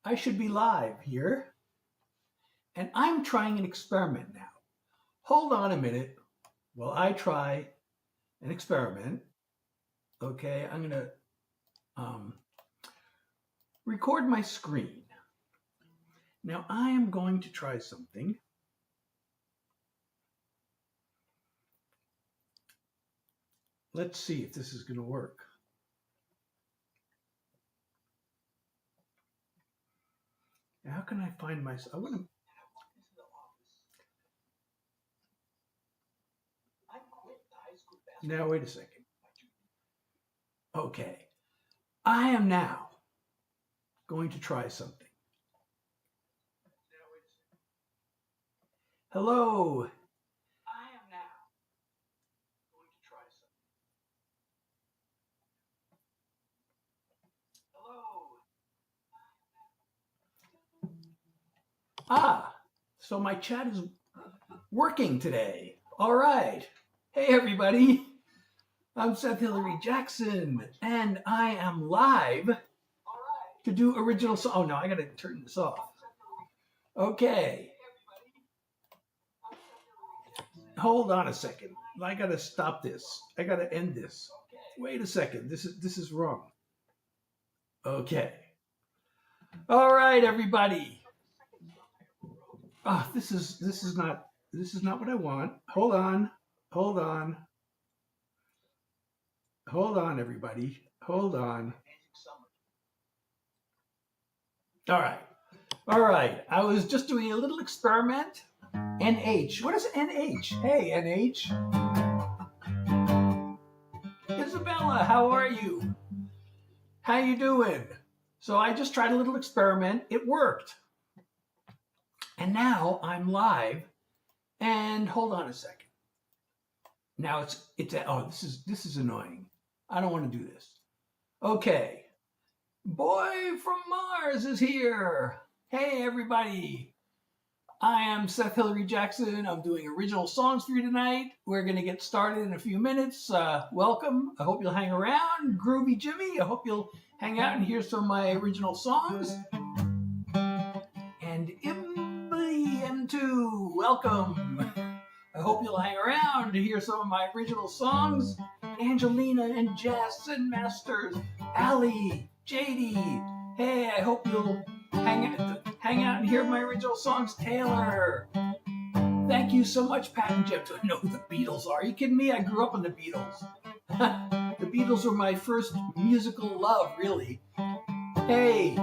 I should be live here, and I'm trying an experiment now. Hold on a minute while I try an experiment. Okay, I'm going to record my screen. Now I am going to try something. Let's see if this is going to work. How can I find myself? I want to. Now, wait a second. Okay. I am now going to try something. Hello. I am now going to try something. Hello. So my chat is working today. All right. Hey, everybody. I'm Seth Hilary Jackson, and I am live to do original song. Oh, no, I got to turn this off. Okay. Hold on a second. I got to stop this. I got to end this. Wait a second. This is wrong. Okay. All right, everybody. Oh, this is not what I want. Hold on, everybody. Hold on. All right. I was just doing a little experiment. NH. What is NH? Hey, NH. Isabella, how are you? How you doing? So I just tried a little experiment. It worked. And now I'm live. And hold on a second. Now this is annoying. I don't want to do this. Okay. Boy from Mars is here. Hey, everybody. I am Seth Hilary Jackson. I'm doing original songs for you tonight. We're going to get started in a few minutes. Welcome. I hope you'll hang around. Groovy Jimmy, I hope you'll hang out and hear some of my original songs. And M2, welcome. I hope you'll hang around to hear some of my original songs. Angelina and Jess and Masters, Ali, JD. Hey, I hope you'll hang out and hear my original songs. Taylor. Thank you so much, Pat and Jeff. Do I know who the Beatles are? Are you kidding me? I grew up on the Beatles. The Beatles were my first musical love, really. Hey.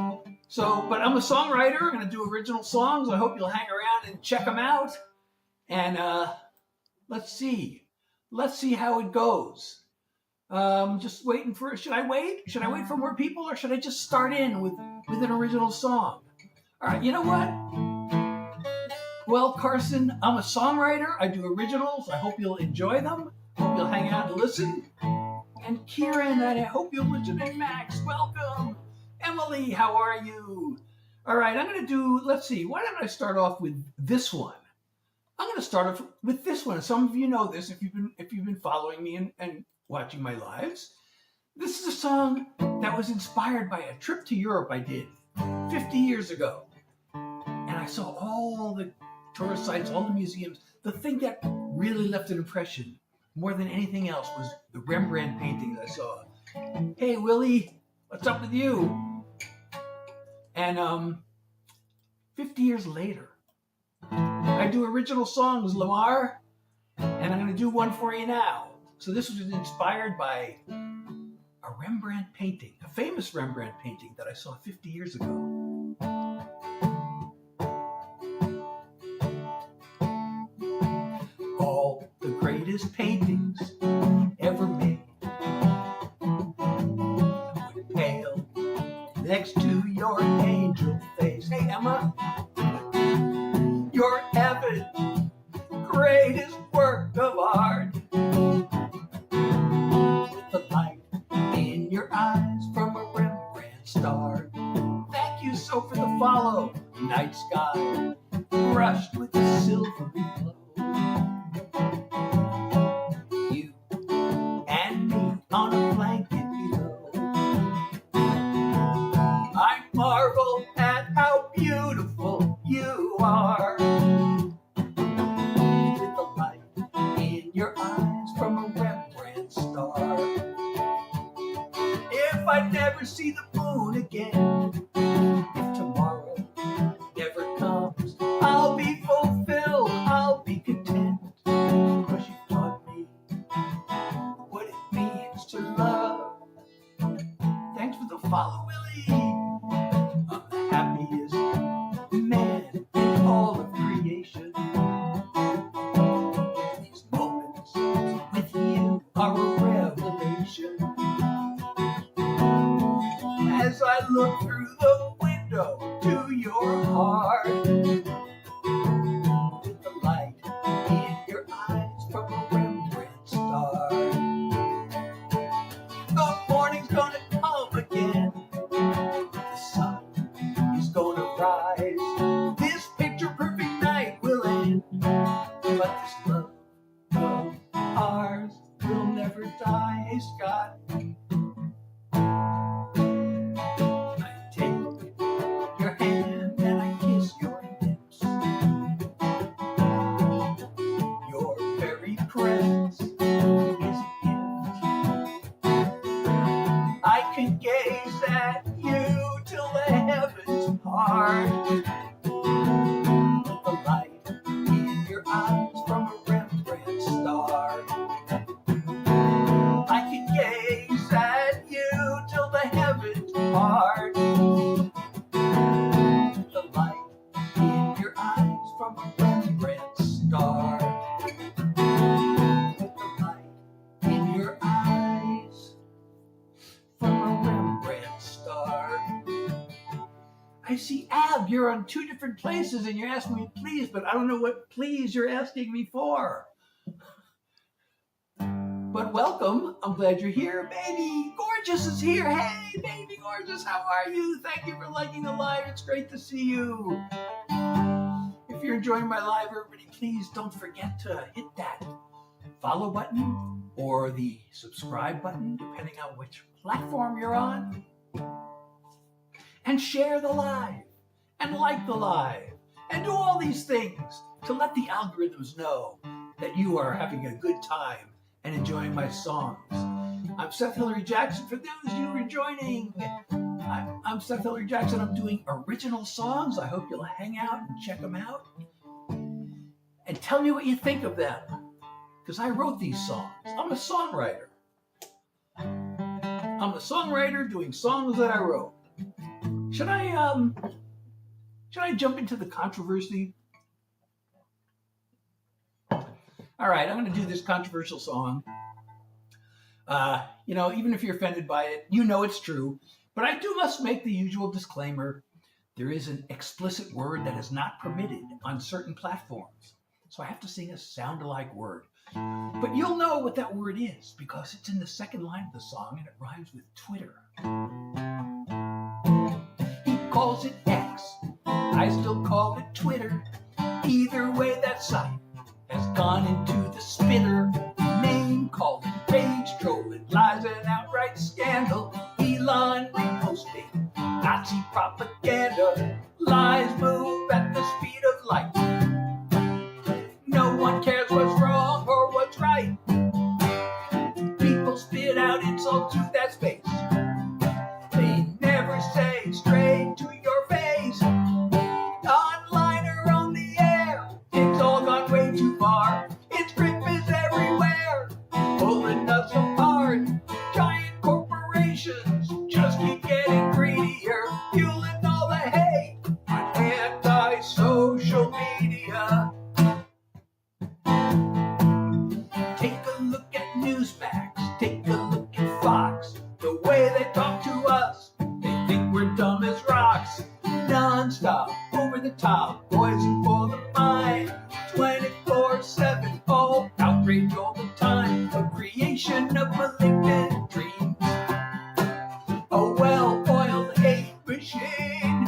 But I'm a songwriter. I'm going to do original songs. I hope you'll hang around and check them out. And let's see how it goes. Just waiting for. Should I wait? Should I wait for more people, or should I just start in with an original song? All right. You know what? Well, Carson, I'm a songwriter. I do originals. I hope you'll enjoy them. Hope you'll hang out and listen. And Kieran, I hope you'll listen. And Max, welcome. Emily, how are you? All right. I'm going to do. Let's see. Why don't I start off with this one? I'm going to start off with this one. Some of you know this if you've been following me and watching my lives. This is a song that was inspired by a trip to Europe I did 50 years ago. And I saw all the tourist sites, all the museums. The thing that really left an impression more than anything else was the Rembrandt painting I saw. Hey, Willie, what's up with you? And 50 years later, I do original songs, Lamar, and I'm going to do one for you now. So this was inspired by a Rembrandt painting, a famous Rembrandt painting that I saw 50 years ago. All the greatest paintings ever made would pale next to your angel face. Hey, Emma. Your heaven, greatest work of art. With the light in your eyes from a Rembrandt star. Thank you so for the follow. Night sky, brushed with a silvery glow. You and me on a blanket below. I marvel at beautiful you are. With the light in your eyes from a Rembrandt star. If I never see the moon again, if tomorrow never comes, I'll be fulfilled, I'll be content, because you taught me what it means to love. Thanks for the follow, Willie. I'm the happiest man in all of creation. These moments with you are a revelation. As I look through the window to your heart, with the light in your eyes from a Rembrandt star. The morning's gonna come again, the sun is gonna rise, this picture-perfect night will end, but this love of ours will never die. Hey, Scott. I take your hand and I kiss your lips. Your very presence is a gift. I can gaze at you till the heavens part. With the light in your eyes from a Rembrandt star. I can gaze at you till the heavens part. With the light in your eyes from a Rembrandt star. With the light in your eyes from a Rembrandt star. I see, Ab, you're on two different places and you're asking me please, but I don't know what please you're asking me for. But welcome, I'm glad you're here. Baby Gorgeous is here. Hey, Baby Gorgeous, how are you? Thank you for liking the live, it's great to see you. If you're enjoying my live, everybody, please don't forget to hit that follow button or the subscribe button, depending on which platform you're on. And share the live, and like the live, and do all these things to let the algorithms know that you are having a good time and enjoying my songs. I'm Seth Hilary Jackson. For those of you who are joining, I'm Seth Hilary Jackson. I'm doing original songs. I hope you'll hang out and check them out. And tell me what you think of them, because I wrote these songs. I'm a songwriter. I'm a songwriter doing songs that I wrote. Should I jump into the controversy? All right, I'm going to do this controversial song. Even if you're offended by it, you know it's true. But I must make the usual disclaimer. There is an explicit word that is not permitted on certain platforms. So I have to sing a sound-alike word. But you'll know what that word is because it's in the second line of the song and it rhymes with Twitter. He calls it X. I still call it Twitter. Either way, that site has gone into the spitter. Name calling, page trolling, lies and outright scandal. Elon reposting Nazi propaganda. Lies move at the speed of light. No one cares what's wrong or what's right. People spit out insults to that space. They never say straight to your face. Online or on the air, it's all gone way too far. Its grip is everywhere, pulling us apart. Giant corporations just keep getting greedier, fueling all the hate on anti-social media. Take a look at Newsmax, take a look at Fox. The way they talk to us, they think we're dumb as rocks. Non-stop, over the top, poison for the mind. 24/7, all outrage all the time. A creation of malignant dreams. A well-oiled hate machine.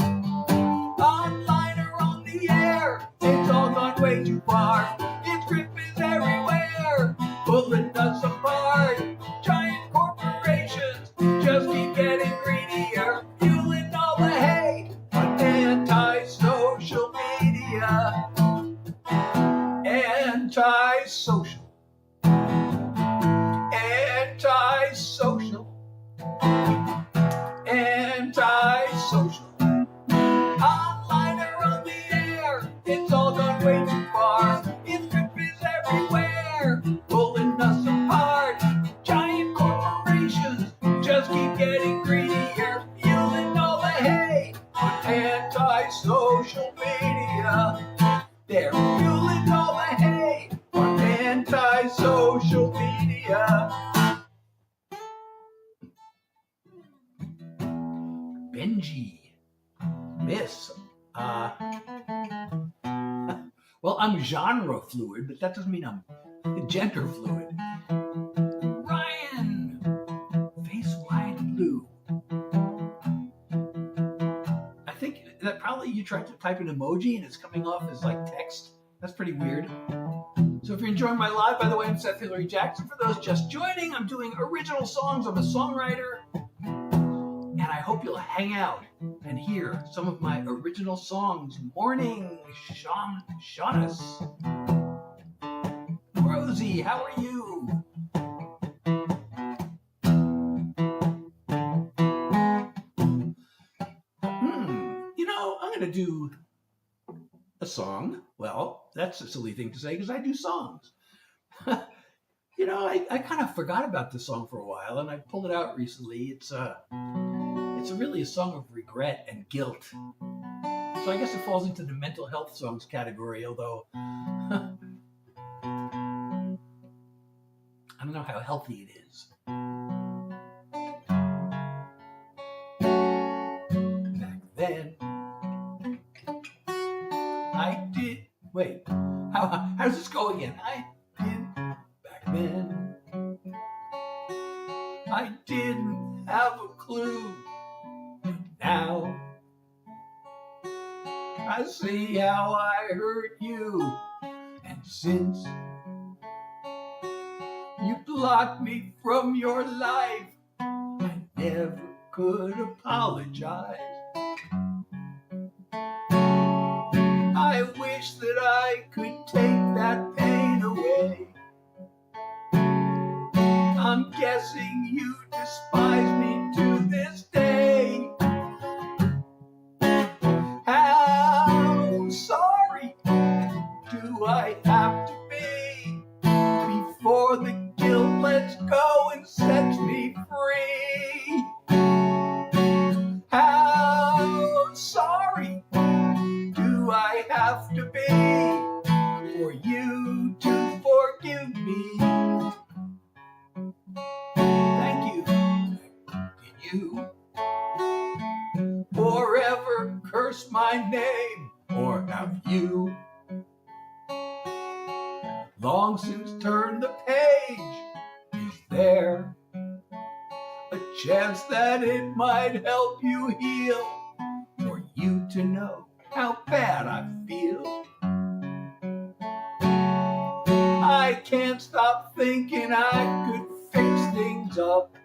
Online or on the air, it's all gone way too far. Its grip is everywhere, pulling us apart. Giant corporations just keep getting greedier, fueling all the hate on anti anti-social media. They're fueling all the hate on anti-social media. Benji, Miss, well, I'm genre fluid, but that doesn't mean I'm gender fluid. Ryan, face wide blue. I think that probably you tried to type an emoji and it's coming off as like text. That's pretty weird. So if you're enjoying my live, by the way, I'm Seth Hilary Jackson. For those just joining, I'm doing original songs. I'm a songwriter. And I hope you'll hang out and hear some of my original songs. Morning, Shaunus. Rosie, how are you? You know, I'm going to do a song. Well, that's a silly thing to say because I do songs. You know, I kind of forgot about this song for a while and I pulled it out recently. It's really a song of regret and guilt. So I guess it falls into the mental health songs category, although I don't know how healthy it is. Back then, I did. Wait, how does this go again? I did back then. I didn't have a clue. Now I see how I hurt you, and since you blocked me from your life, I never could apologize. I wish that I could take that pain away. I'm guessing you despise me to this day. How sorry do I have to be before the guilt lets go and sets me free? How sorry do I have to be for you to forgive me? Thank you. Did you forever curse my name, or have you long since turned the page? Is there a chance that it might help you heal, for you to know how bad I feel? I can't stop thinking I could fix things up.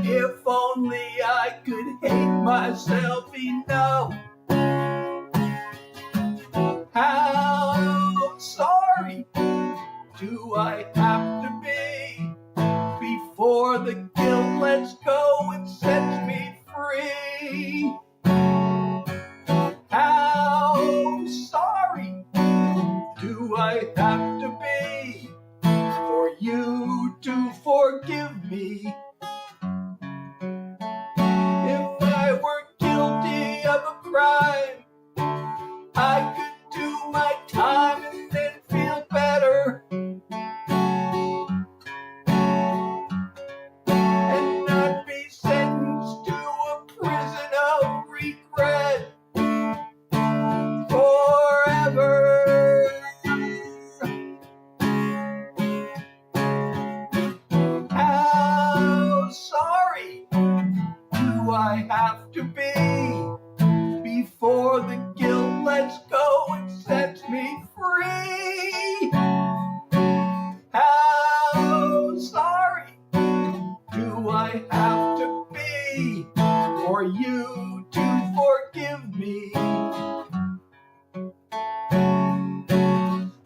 If only I could hate myself enough. How sorry do I have to be before the guilt lets go and sets me free? How sorry do I have to be for you to forgive me? If I were guilty of a crime, I could do my time and then feel better, and not be sentenced to a prison of regret forever. How sorry do I have to be before the guilt lets go and sets me free? How sorry do I have to be for you to forgive me?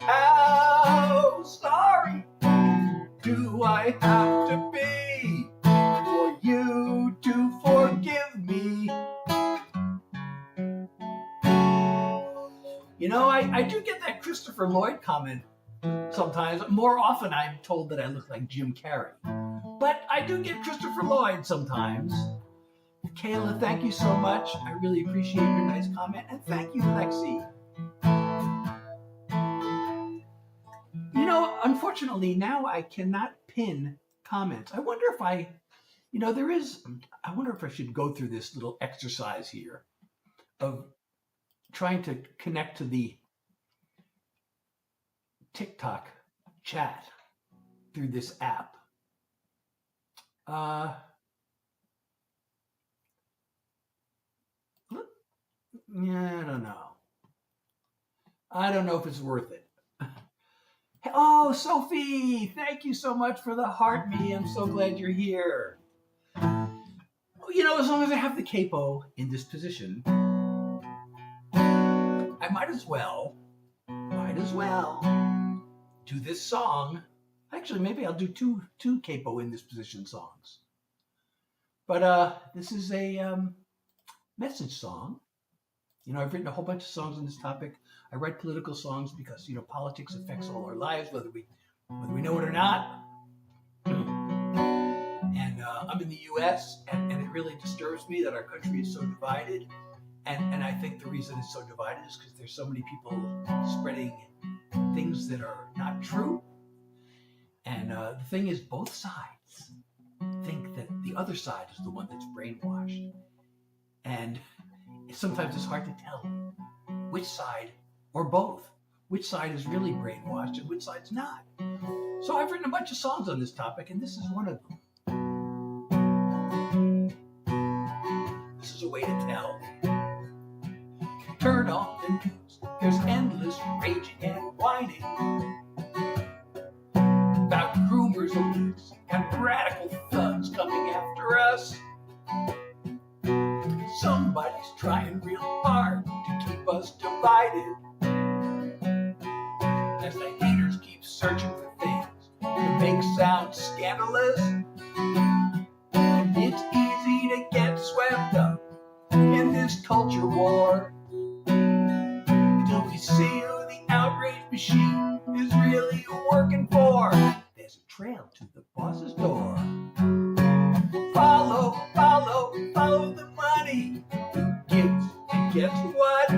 How sorry do I have to be for you to forgive me? You know, I do get that Christopher Lloyd comment sometimes. More often I'm told that I look like Jim Carrey. But I do get Christopher Lloyd sometimes. Kayla, thank you so much. I really appreciate your nice comment. And thank you, Lexi. You know, unfortunately, now I cannot pin comments. I wonder if I wonder if I should go through this little exercise here of trying to connect to the TikTok chat through this app. Yeah, I don't know. I don't know if it's worth it. Oh, Sophie, thank you so much for the heart me. I'm so glad you're here. You know, as long as I have the capo in this position, I might as well do this song. Actually, maybe I'll do two capo in this position songs. But this is a message song. You know, I've written a whole bunch of songs on this topic. I write political songs because, you know, politics affects all our lives, whether we know it or not. And I'm in the U.S., and it really disturbs me that our country is so divided. And I think the reason it's so divided is because there's so many people spreading things that are not true. And the thing is, both sides think that the other side is the one that's brainwashed. And sometimes it's hard to tell which side, or both, which side is really brainwashed and which side's not. So I've written a bunch of songs on this topic, and this is one of them. This is a way to tell. Turn on the news, there's endless raging and whining about groomers, elites, and radical thugs coming after us. Somebody's trying real hard to keep us divided, as the haters keep searching for things to make sound scandalous. It's easy to get swept up in this culture war, till we see who the outrage machine is really working for. There's a trail to the boss's door. Follow, follow, follow the money. Who gives and gets what?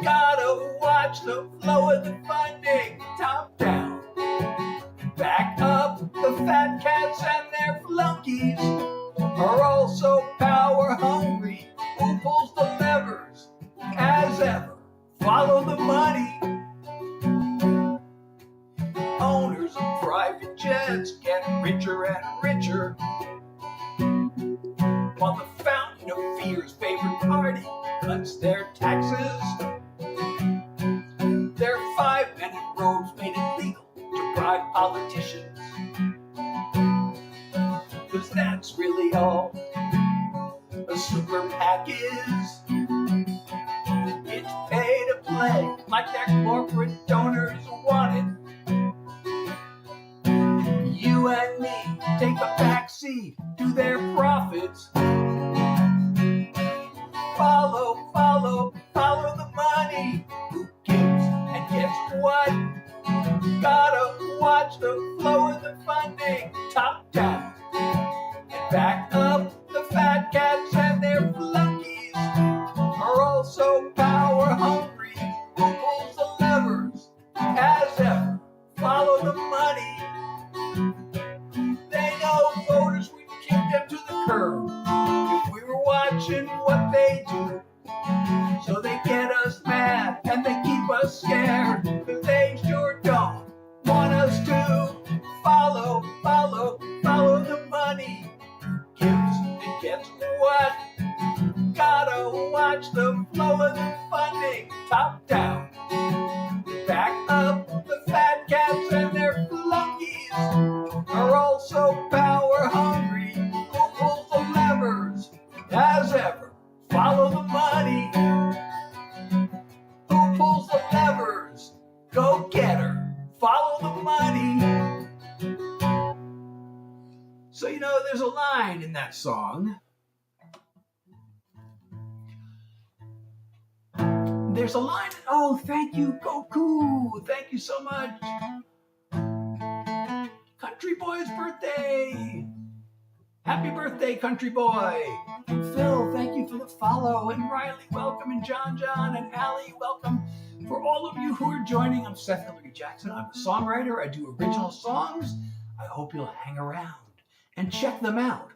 Gotta watch the flow of the funding, top down. Back up, the fat cats and their flunkies are also power hungry. Who pulls the levers? As ever, follow the money. Owners of private jets get richer and richer, while the fountain of fear's favorite party cuts their taxes. Their 5-minute robes made it legal to bribe politicians, 'cause that's really all a super PAC is. It's pay to play, like their corporate donors want it. You and me take a backseat to their profits. Follow, follow, follow the money. Who gives and gets what? Gotta watch the flow of the funding, top down. And back up, the fat cats and their flunkies are also power hungry. Who pulls the levers? As ever, follow the money. They know voters would kick them to the curb if we were watching what they do. So they get us mad and they keep us scared, 'cause they sure don't want us to follow, follow, follow the money. Gives and gets what? Gotta watch the flow of the funding, top down. Back up, the fat cats and their flunkies are also power hungry. Who pulls the levers? As ever, follow the money. Who pulls the levers? Go get her. Follow the money. So, you know, there's a line in that song. There's a line. Oh, thank you, Goku. Thank you so much. Country Boy's birthday. Happy birthday, country boy. And Phil, thank you for the follow. And Riley, welcome. And John, and Allie, welcome. For all of you who are joining, I'm Seth Hilary Jackson. I'm a songwriter. I do original songs. I hope you'll hang around and check them out.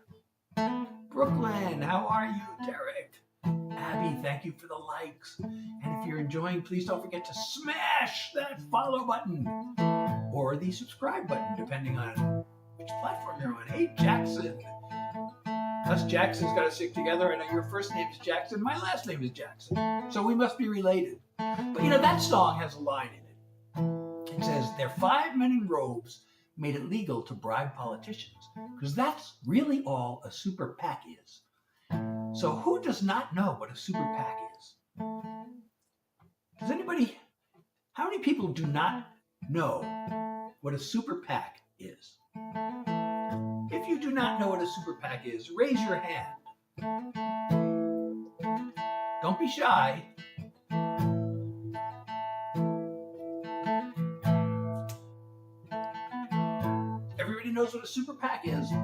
Brooklyn, how are you? Derek, Abby, thank you for the likes. And if you're enjoying, please don't forget to smash that follow button or the subscribe button, depending on which platform you're on. Hey, Jackson. Us Jacksons got to stick together. I know your first name is Jackson. My last name is Jackson. So we must be related. But you know, that song has a line in it. It says, "Their 5 men in robes made it legal to bribe politicians," because that's really all a super PAC is. So who does not know what a super PAC is? Does anybody, how many people do not know what a super PAC is? If you do not know what a super PAC is, raise your hand. Don't be shy. Everybody knows what a super PAC is. You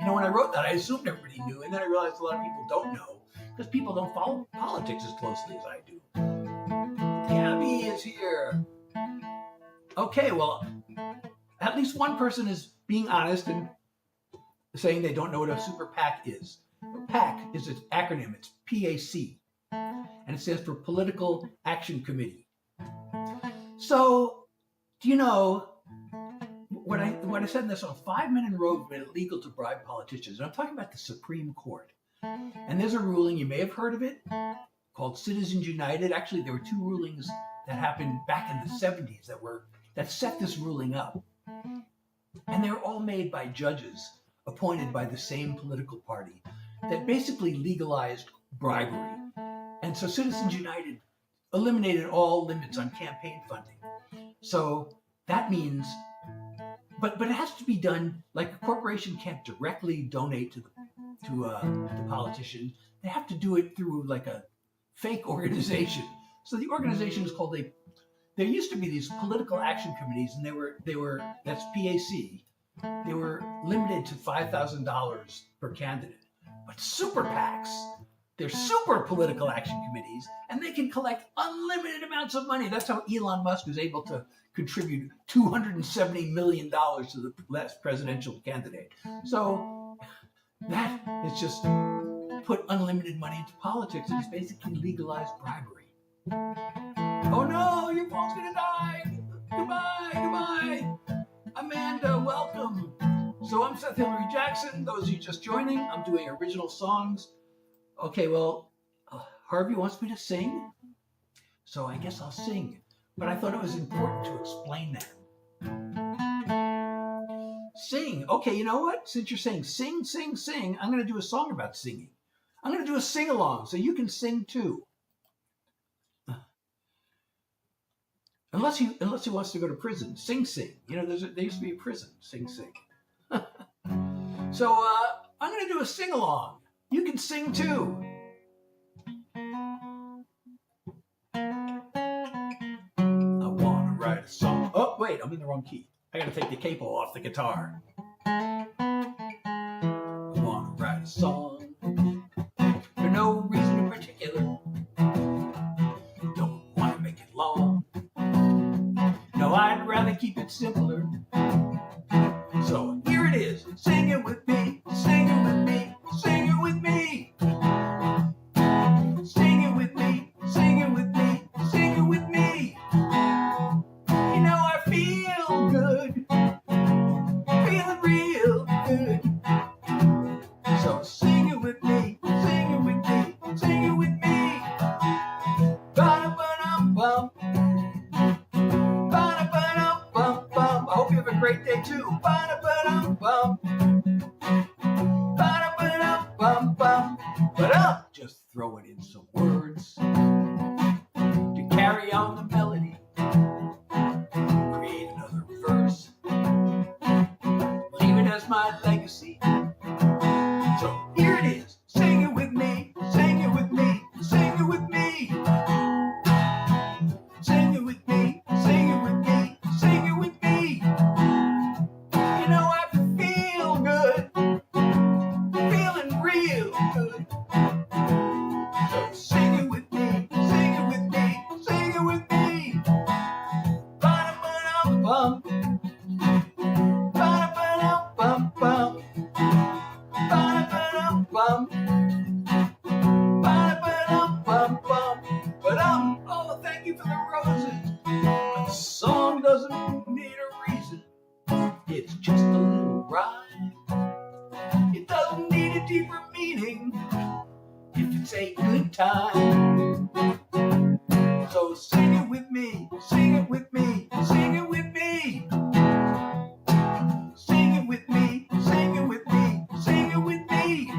know, when I wrote that, I assumed everybody knew, and then I realized a lot of people don't know, because people don't follow politics as closely as I do. Gabby is here. Okay, well, at least one person is being honest and saying they don't know what a super PAC is. PAC is an acronym. It's PAC, and it stands for Political Action Committee. So, do you know what I said in this song? 5 men in robes made it legal to bribe politicians. And I'm talking about the Supreme Court. And there's a ruling, you may have heard of it, called Citizens United. Actually, there were 2 rulings that happened back in the 70s that set this ruling up. And they were all made by judges appointed by the same political party that basically legalized bribery. And so Citizens United eliminated all limits on campaign funding. So that means, but it has to be done, like a corporation can't directly donate to the politician. They have to do it through like a fake organization. So the organization is called there used to be these political action committees, and they were that's PAC. They were limited to $5,000 per candidate. But super PACs, they're super political action committees, and they can collect unlimited amounts of money. That's how Elon Musk was able to contribute $270 million to the last presidential candidate. So that is just put unlimited money into politics, and it's basically legalized bribery. Oh no, your phone's gonna die. Goodbye. Amanda, welcome. So I'm Seth Hilary Jackson. Those of you just joining, I'm doing original songs. Okay, well, Harvey wants me to sing, so I guess I'll sing. But I thought it was important to explain that. Sing. Okay, you know what? Since you're saying sing, I'm going to do a song about singing. I'm going to do a sing-along, so you can sing too. Unless he wants to go to prison. Sing. You know, there used to be a prison. Sing. So I'm going to do a sing-along. You can sing too. I want to write a song. Oh, wait, I'm in the wrong key. I got to take the capo off the guitar. I want to write a song for no reason in particular. Don't want to make it long. No, I'd rather keep it simpler. So here it is. Sing it with me. Sing it with me. Sing it with me. Sing it with me. Sing it with me. Sing it with me. You know I feel good. Feeling real good. So sing it with me. Sing it with me. Sing it with me. Ba-da-ba-dum-bum. Ba-da-ba-dum-bum-bum. I hope you have a great day too. Ba-da-ba-dum-bum. Ba-da-ba-dum-bum-bum. But I'll just throw it in some words to carry on the melody. Create another verse. Leave it as my legacy. So here it is. Sing it with me. Sing it with me. Sing it with me. Sing it with me. Sing it with me. Sing it with me. You know I feel good. time. So sing it with me, sing it with me, sing it with me. Sing it with me, sing it with me, sing it with me.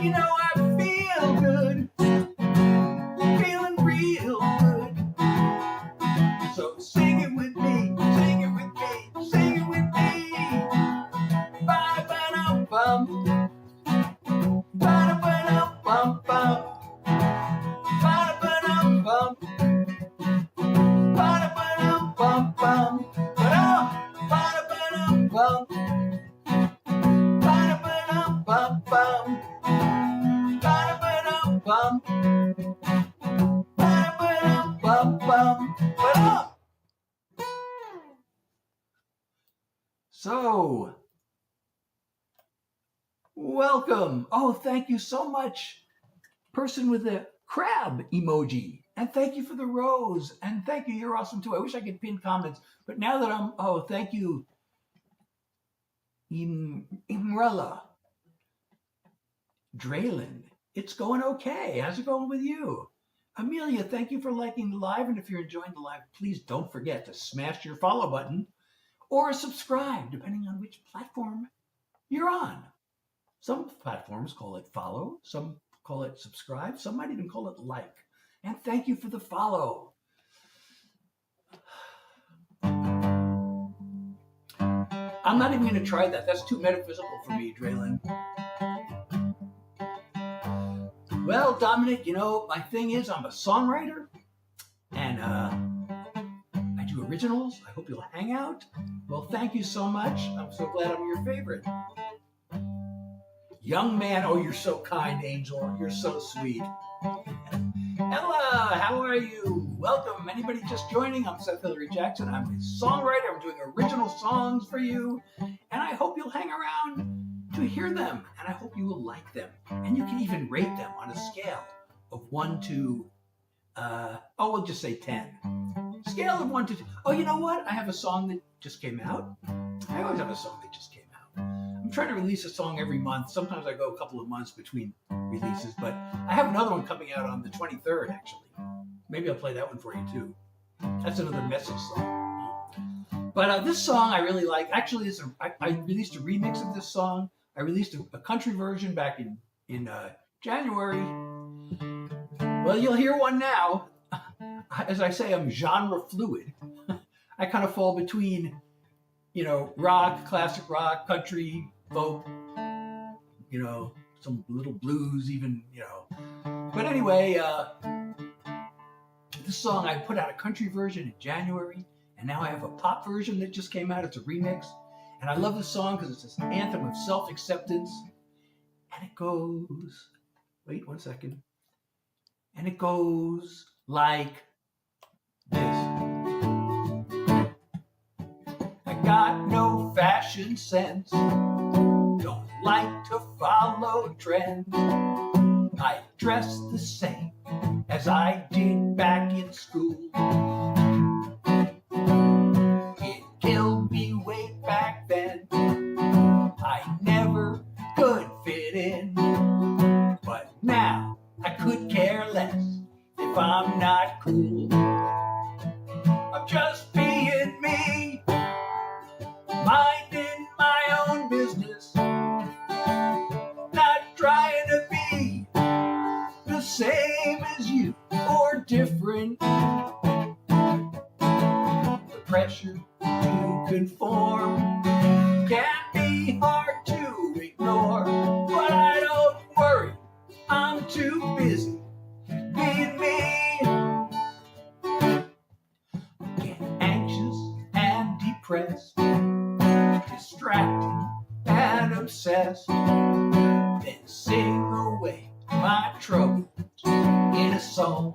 You know I feel good, feeling real good. So sing it with me, sing it with me, sing it with me. Ba-da-ba-dum-bum, ba-da-ba-dum-bum-bum, ba-da-ba-dum-bum, ba-da-ba-dum-bum-bum, ba-da-ba-dum-bum, ba-da-ba-dum-bum-bum, ba-da-ba-dum-bum, ba-da-ba-dum-bum-bum, ba-dum. So, welcome. Oh, thank you so much, person with the crab emoji. And thank you for the rose. And thank you, you're awesome too. I wish I could pin comments, but now that thank you, Imrella. Drayland, it's going okay. How's it going with you? Amelia, thank you for liking the live. And if you're enjoying the live, please don't forget to smash your follow button or subscribe, depending on which platform you're on. Some platforms call it follow, some call it subscribe, some might even call it like. And thank you for the follow. I'm not even going to try that. That's too metaphysical for me, Drayland. Well, Dominic, you know, my thing is I'm a songwriter, and I do originals. I hope you'll hang out. Well, thank you so much. I'm so glad I'm your favorite. Young man, oh, you're so kind, Angel. You're so sweet. Ella, how are you? Welcome. Anybody just joining? I'm Seth Hilary Jackson. I'm a songwriter. I'm doing original songs for you, and I hope you'll hang around to hear them, and I hope you will like them. And you can even rate them on a scale of 1 to, we'll just say 10. Scale of 1 to 10. Oh, you know what? I have a song that just came out. I always have a song that just came out. I'm trying to release a song every month. Sometimes I go a couple of months between releases, but I have another one coming out on the 23rd, actually. Maybe I'll play that one for you, too. That's another message song. But this song I really like. Actually, I released a remix of this song. I released a country version back in January. Well, you'll hear one now. As I say, I'm genre fluid. I kind of fall between, you know, rock, classic rock, country, folk, you know, some little blues even, you know. But anyway, this song, I put out a country version in January, and now I have a pop version that just came out. It's a remix. And I love this song because it's this anthem of self-acceptance. And it goes, wait 1 second. And it goes like this. I got no fashion sense. Don't like to follow trends. I dress the same as I did back in school. It killed me way back then. I never could fit in. But now I could care less if I'm not cool. I'm just being me, minding my own business, not trying to be the same as you or different. The pressure to conform can be hard to ignore, but I don't worry, I'm too busy being me. Get anxious and depressed, distracted and obsessed, then sing away my troubles in a song.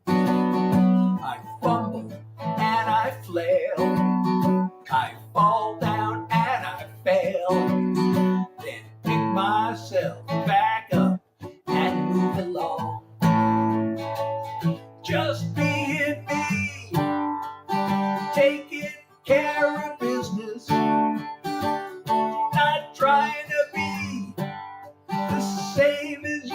I fumble and I flail, I fall down and I fail, then pick myself back up and move along. Just being me, taking care of business, not trying to be the same as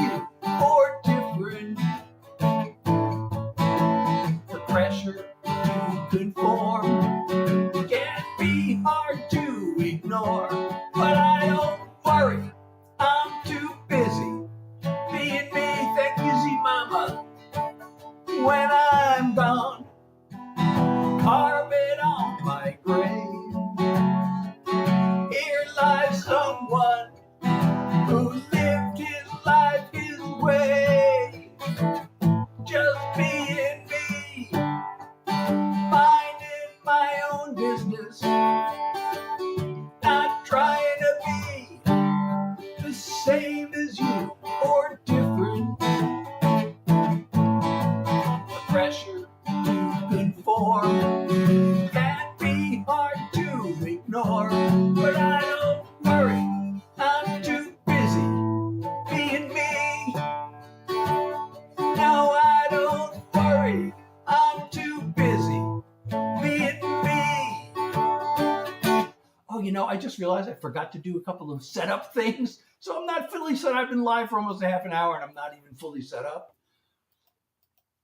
just realized I forgot to do a couple of setup things. So I'm not fully set. I've been live for almost a half an hour and I'm not even fully set up.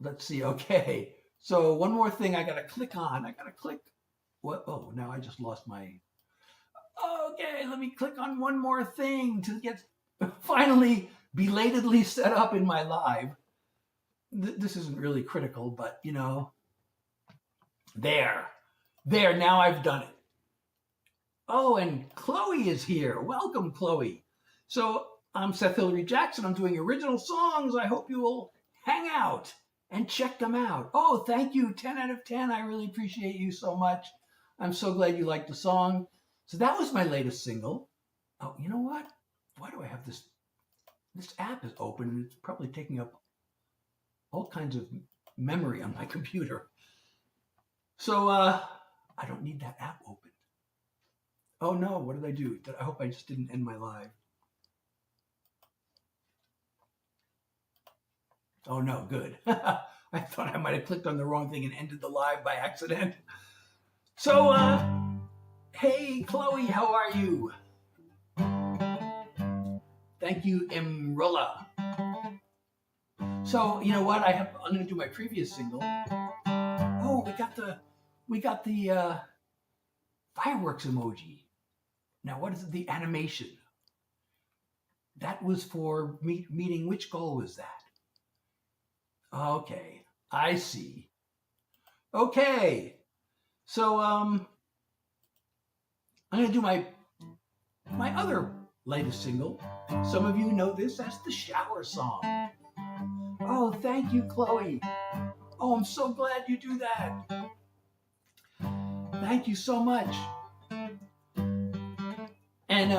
Let's see. Okay. So one more thing I got to click on. I got to click. What? Oh, now I just lost my. Okay. Let me click on one more thing to get finally belatedly set up in my live. This isn't really critical, but you know, there, now I've done it. Oh, and Chloe is here. Welcome, Chloe. So I'm Seth Hilary Jackson. I'm doing original songs. I hope you will hang out and check them out. Oh, thank you. 10 out of 10. I really appreciate you so much. I'm so glad you liked the song. So that was my latest single. Oh, you know what? Why do I have this? This app is open and it's probably taking up all kinds of memory on my computer. So I don't need that app open. Oh no, what did I do? I hope I just didn't end my live. Oh no, good. I thought I might have clicked on the wrong thing and ended the live by accident. So, hey Chloe, how are you? Thank you, Imrola. So, you know what? I'm going to do my previous single. Oh, we got the fireworks emoji. Now, what is the animation? That was for meeting. Which goal was that? Okay, I see. Okay, so I'm going to do my other latest single. Some of you know this as the shower song. Oh, thank you, Chloe. Oh, I'm so glad you do that. Thank you so much. And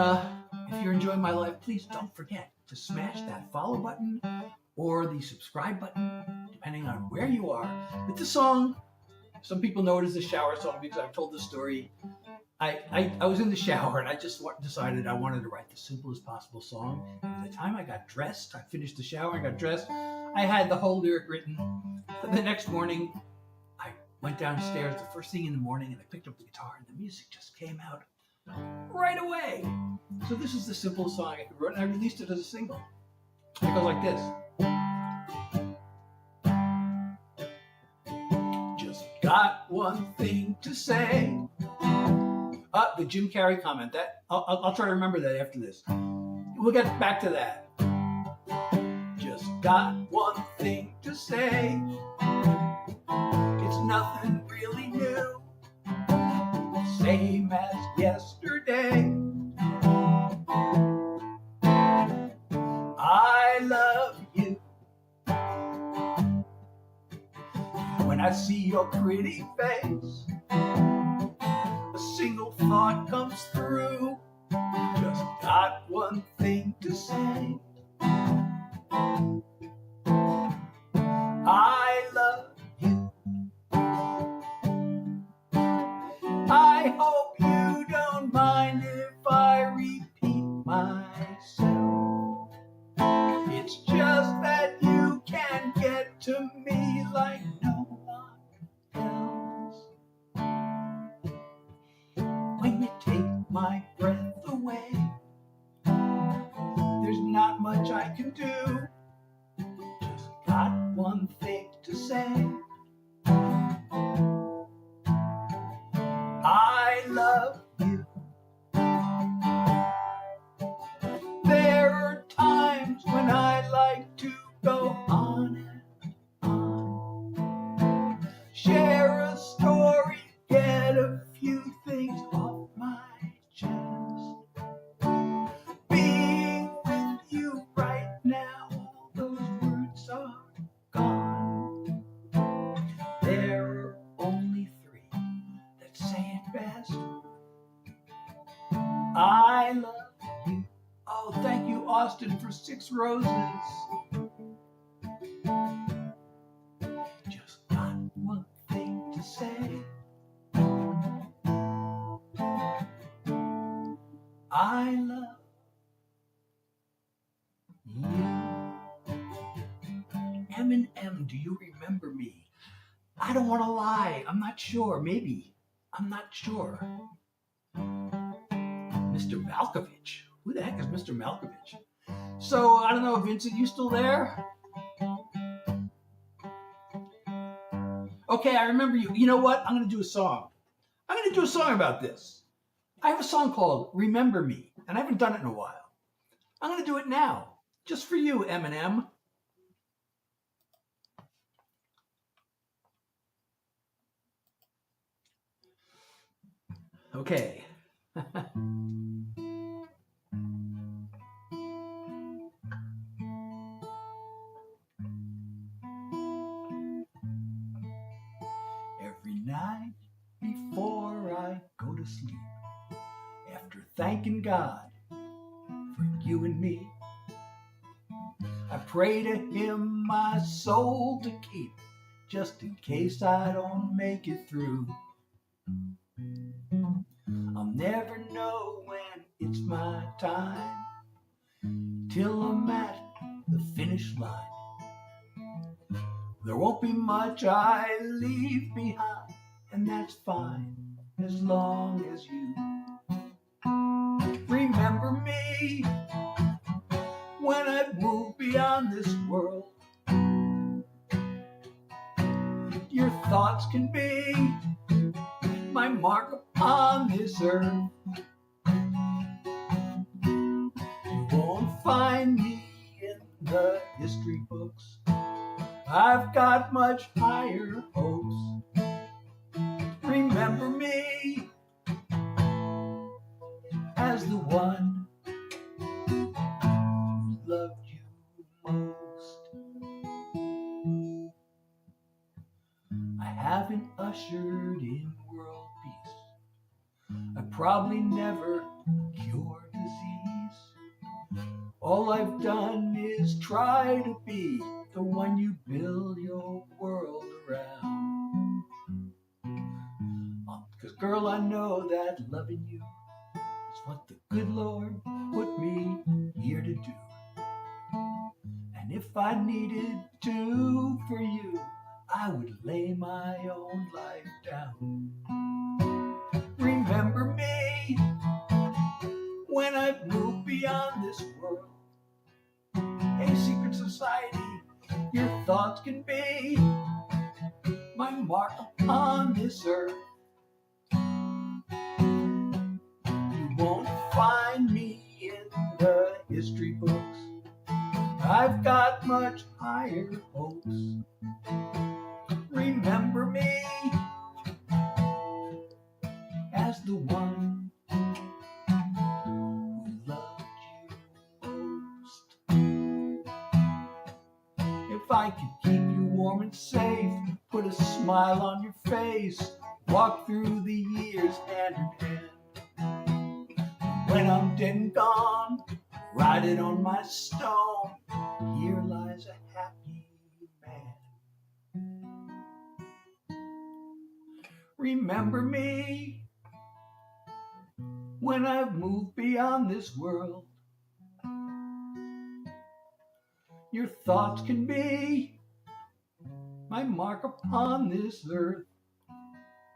if you're enjoying my life, please don't forget to smash that follow button or the subscribe button, depending on where you are. But this song, some people know it as a shower song because I've told the story. I was in the shower and I just decided I wanted to write the simplest possible song. And by the time I got dressed, I finished the shower, I got dressed, I had the whole lyric written. The next morning, I went downstairs the first thing in the morning and I picked up the guitar and the music just came out right away. So this is the simplest song I could write, and I released it as a single. It goes like this. Just got one thing to say. The Jim Carrey comment. That I'll try to remember that after this. We'll get back to that. Just got one thing to say. It's nothing really new. Same as yesterday. I love you. When I see your pretty face, a single thought comes through. Just got one thing to say. I love you. I hope you don't mind if I repeat myself. It's just that you can get to me like no one else. When you take my breath away, there's not much I can do. Just got one thing to say. I love you. There are times when I like to go on and on. Share a story, get a few things off my chest. Being with you right now, all those words are gone. There are only three that say it best. I love you. Oh, thank you, Austin, for 6 roses. Just got one thing to say. I love you. M&M, do you remember me? I don't want to lie. I'm not sure. Maybe. I'm not sure. Mr. Malkovich. Who the heck is Mr. Malkovich? So, I don't know, Vincent, you still there? Okay, I remember you. You know what? I'm going to do a song. I'm going to do a song about this. I have a song called Remember Me, and I haven't done it in a while. I'm going to do it now, just for you, Eminem. Okay. Every night before I go to sleep, after thanking God for you and me, I pray to Him my soul to keep, just in case I don't make it through. I'll never know when it's my time, till I'm at the finish line. There won't be much I leave behind, and that's fine, as long as you remember me when I move beyond this world. Your thoughts can be my mark upon this earth. You won't find me in the history books. I've got much higher hopes. Remember me as the one who loved you most. I haven't ushered in world peace. I probably never cured disease. All I've done is try to be the one you build your world around. 'Cause girl, I know that loving you is what the good Lord put me here to do. And if I needed to for you, I would lay my own life down. Remember me when I've moved beyond this world. Hey, secret society, your thoughts can be my mark upon this earth. You won't find me in the history books. I've got much higher hopes. Remember me as the one who loved you most. If I could keep you warm and safe, put a smile on your face, walk through the years hand in hand. When I'm dead and gone, writing on my stone, here lies a happy man. Remember me when I've moved beyond this world. Your thoughts can be my mark upon this earth.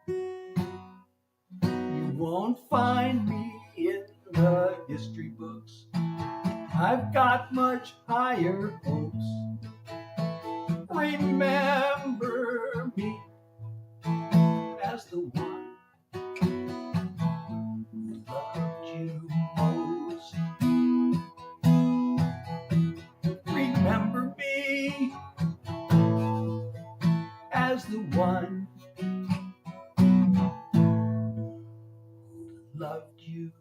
You won't find me in the history books. I've got much higher hopes. Remember me as the one who loved you most. Remember me as the one who loved you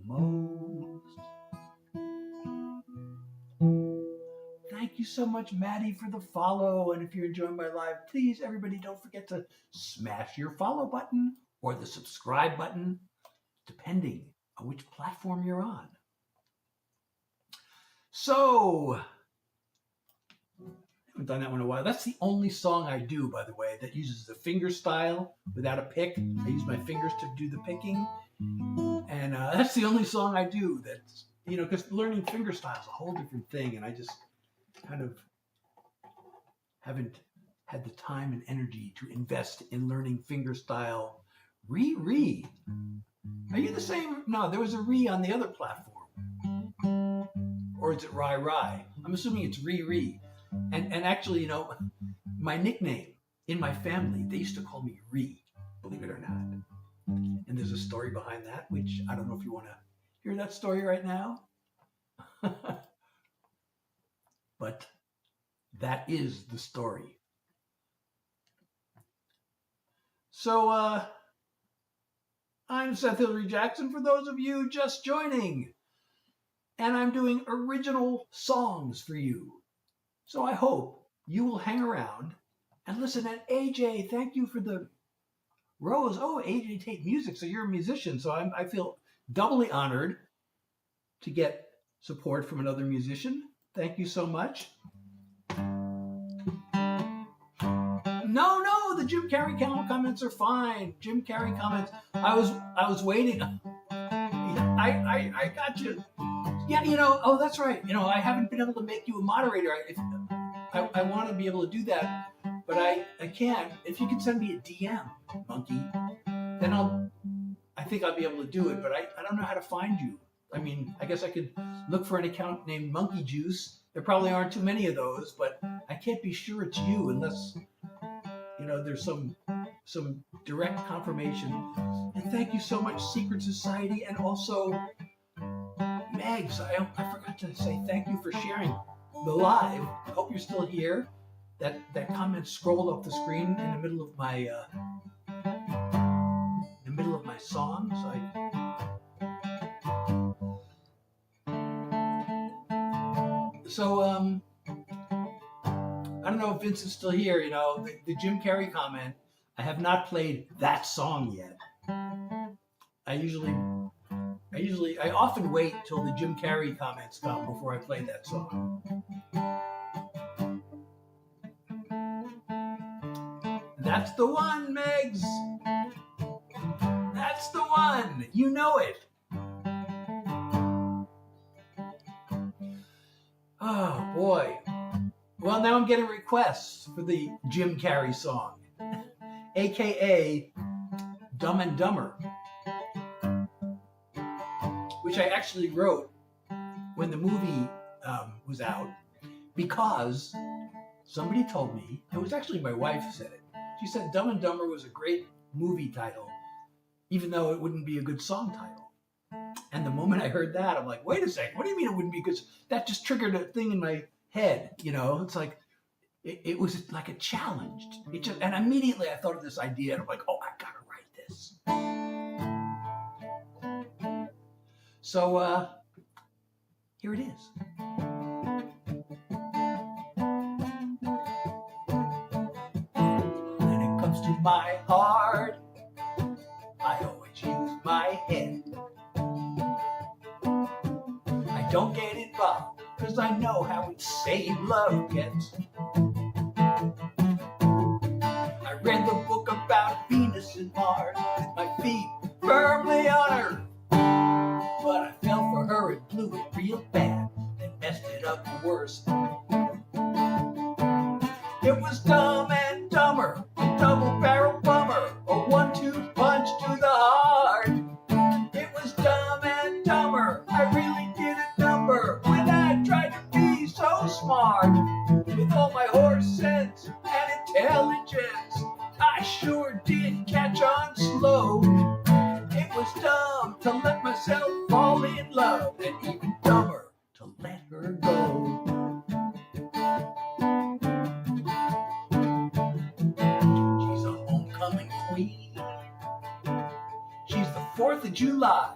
most. Thank you so much, Maddie, for the follow. And if you're enjoying my live, please, everybody, don't forget to smash your follow button or the subscribe button, depending on which platform you're on. So, I haven't done that one in a while. That's the only song I do, by the way, that uses the finger style without a pick. I use my fingers to do the picking. And that's the only song I do that's, because learning finger style is a whole different thing. And I just kind of haven't had the time and energy to invest in learning fingerstyle Re. Are you the same? No, there was a Re on the other platform. Or is it Rai? I'm assuming it's Re. And actually, my nickname in my family, they used to call me Re, believe it or not. And there's a story behind that, which I don't know if you want to hear that story right now. But that is the story. So, I'm Seth Hilary Jackson, for those of you just joining. And I'm doing original songs for you. So I hope you will hang around and listen. And AJ, thank you for the rose. Oh, AJ Tate Music, so you're a musician. So I feel doubly honored to get support from another musician. Thank you so much. No, the Jim Carrey comments are fine. Jim Carrey comments. I was waiting. I got you. Yeah, oh, that's right. I haven't been able to make you a moderator. I want to be able to do that, but I can't. If you can send me a DM, Monkey, then I think I'll be able to do it, but I don't know how to find you. I mean, I guess I could look for an account named Monkey Juice. There probably aren't too many of those, but I can't be sure it's you unless, there's some direct confirmation. And thank you so much, Secret Society, and also Megs. I forgot to say thank you for sharing the live. I hope you're still here. That comment scrolled off the screen in the middle of my song. So I don't know if Vince is still here. The Jim Carrey comment. I have not played that song yet. I often wait till the Jim Carrey comments come before I play that song. That's the one, Megs. That's the one. You know it. Oh, boy. Well, now I'm getting requests for the Jim Carrey song, a.k.a. Dumb and Dumber, which I actually wrote when the movie was out, because somebody told me, it was actually my wife who said it. She said Dumb and Dumber was a great movie title, even though it wouldn't be a good song title. And the moment I heard that, I'm like, wait a second, what do you mean it wouldn't be good? That just triggered a thing in my head, It's like, it was like a challenge. And immediately I thought of this idea, and I'm like, oh, I gotta write this. So, here it is. When it comes to my heart, I always use my head. I don't get involved, cause I know how insane love gets. I read the book about Venus and Mars with my feet firmly on Earth. But I fell for her and blew it real bad and messed it up worse. It was Dumb and Dumber, a double-barrel bummer, a 1-2 punch to the heart. It was Dumb and Dumber, I really did a number when I tried to be so smart. With all my horse sense and intelligence, I sure did catch on slow. It was dumb to let myself fall in love, and even dumber to let her go. She's a homecoming queen. She's the 4th of July.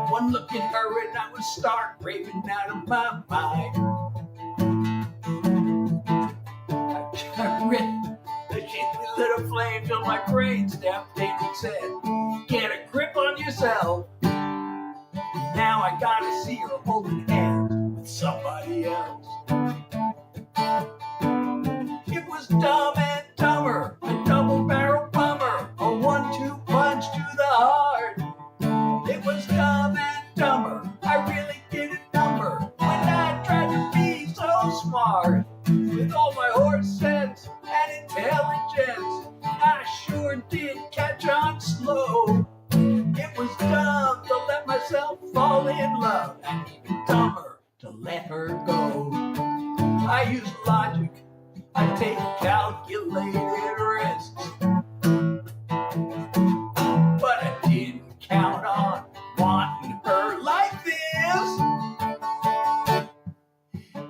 One look at her and I would start raving out of my mind. I read that she lit a flame till my brain snapped and said, get a grip on yourself. Now I gotta see her holding hands with somebody else. It was Dumb and Dumber, a double-barrel bummer, a 1-2 punch to the heart. It was Dumb and Dumber, I really did a number when I tried to be so smart. With all my horse sense and intelligence, myself fall in love, and even dumber to let her go. I use logic, I take calculated risks, but I didn't count on wanting her like this.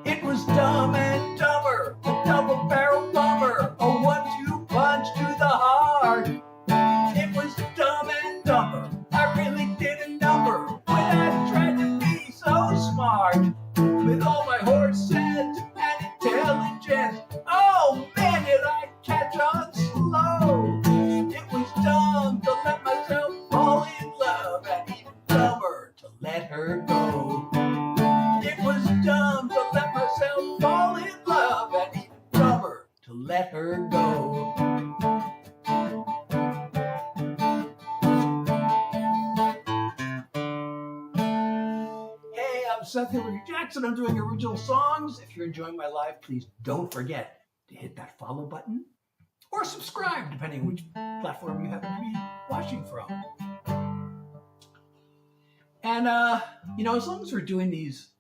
It was Dumb and Dumber, a double barrel bummer, a 1-2 punch to the heart. It was Dumb and Dumber, I really did a number when I tried to be so smart. With all my horse sense and intelligence, oh man, did I catch on slow. It was dumb to let myself fall in love, and even dumber to let her go. It was dumb to let myself fall in love, and even dumber to let her go. Hey, I'm Seth Hilary Jackson. I'm doing original songs. If you're enjoying my live, please don't forget to hit that follow button or subscribe, depending on which platform you happen to be watching from. And, as long as we're doing these,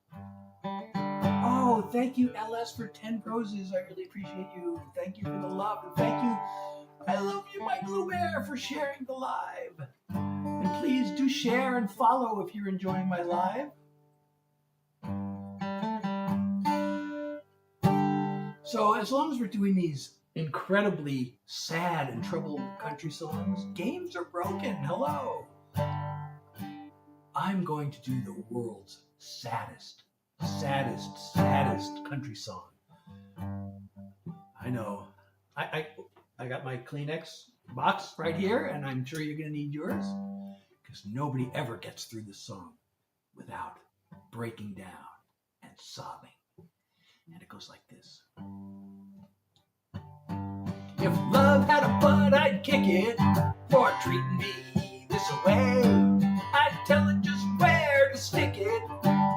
oh, thank you, LS, for 10 roses. I really appreciate you. Thank you for the love. And thank you, I love you, my Blue Bear, for sharing the live. And please do share and follow if you're enjoying my live. So as long as we're doing these incredibly sad and troubled country songs, games are broken. Hello. I'm going to do the world's saddest country song. I know. I got my Kleenex box right here, and I'm sure you're going to need yours, because nobody ever gets through this song without breaking down and sobbing. And it goes like this. If love had a butt, I'd kick it for treating me this way. I'd tell it just where to stick it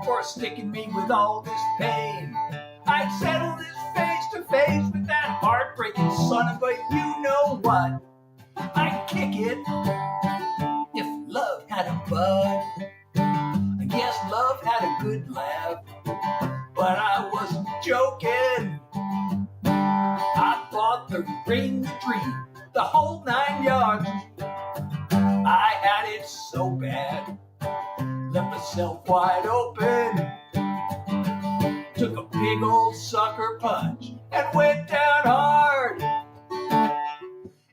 for sticking me with all this pain. I'd settle this face to face with that heartbreaking son of a you-know-what. I'd kick it if love had a butt. I guess love had a good laugh, but I wasn't joking. I bought the ring, the dream, the whole 9 yards. I had it so bad, left myself wide open. Took a big old sucker punch and went down hard.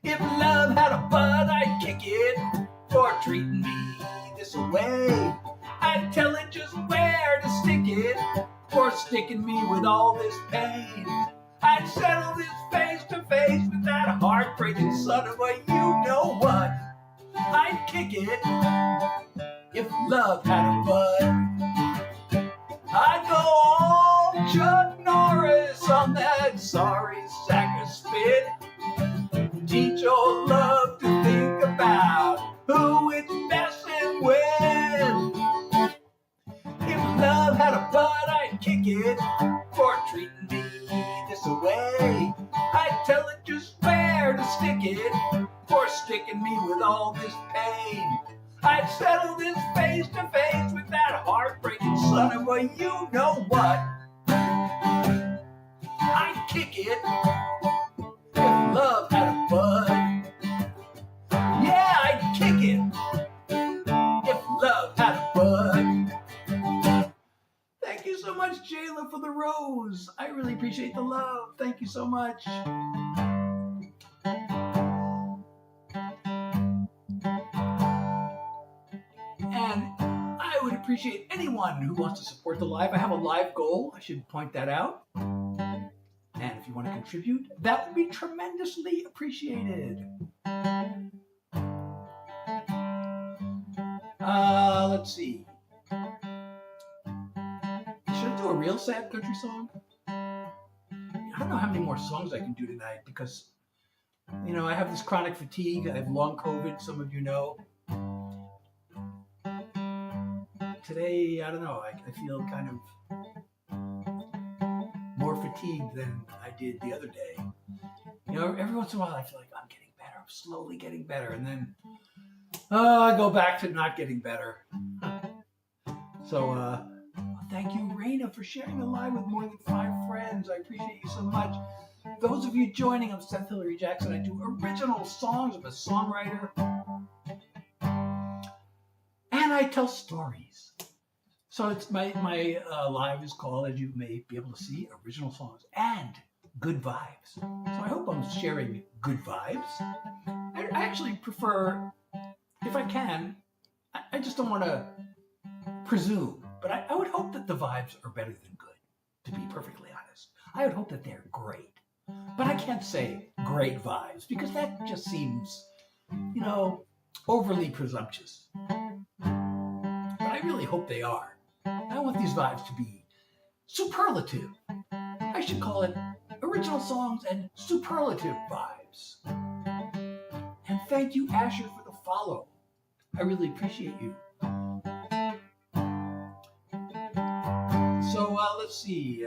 If love had a butt, I'd kick it for treating me this way. I'd tell it just where to stick it for sticking me with all this pain. I'd settle this face to face with that heartbreaking son of a you-know-what. I'd kick it if love had a butt. I'd go all Chuck Norris on that sorry sack of spit. Teach old love to think about who it's messing with. If love had a butt, I'd kick it for treating me this way. I'd tell it just where to stick it for sticking me with all this pain. I'd settle this face to face with that heartbreaking son of a you-know-what. I'd kick it if love had a butt. Yeah, I'd kick it if love had a butt. Thank you so much, Jayla, for the rose. I really appreciate the love. Thank you so much. And I would appreciate anyone who wants to support the live. I have a live goal. I should point that out. And if you want to contribute, that would be tremendously appreciated. Let's see. Should I do a real sad country song? I don't know how many more songs I can do tonight because, I have this chronic fatigue. I have long COVID, some of you know. Today, I don't know, I feel kind of more fatigued than I did the other day. Every once in a while I feel like I'm getting better, I'm slowly getting better, and then I go back to not getting better. So thank you, Raina, for sharing the live with more than 5 friends. I appreciate you so much. Those of you joining, I'm Seth Hilary Jackson. I do original songs. I'm a songwriter. And I tell stories. So it's my live is called, as you may be able to see, Original Songs and Good Vibes. So I hope I'm sharing good vibes. I actually prefer, if I can, I just don't want to presume, but I would hope that the vibes are better than good, to be perfectly honest. I would hope that they're great. But I can't say great vibes because that just seems, overly presumptuous. But I really hope they are. I want these vibes to be superlative. I should call it Original Songs and Superlative Vibes. And thank you, Asher, for the follow. I really appreciate you. So let's see.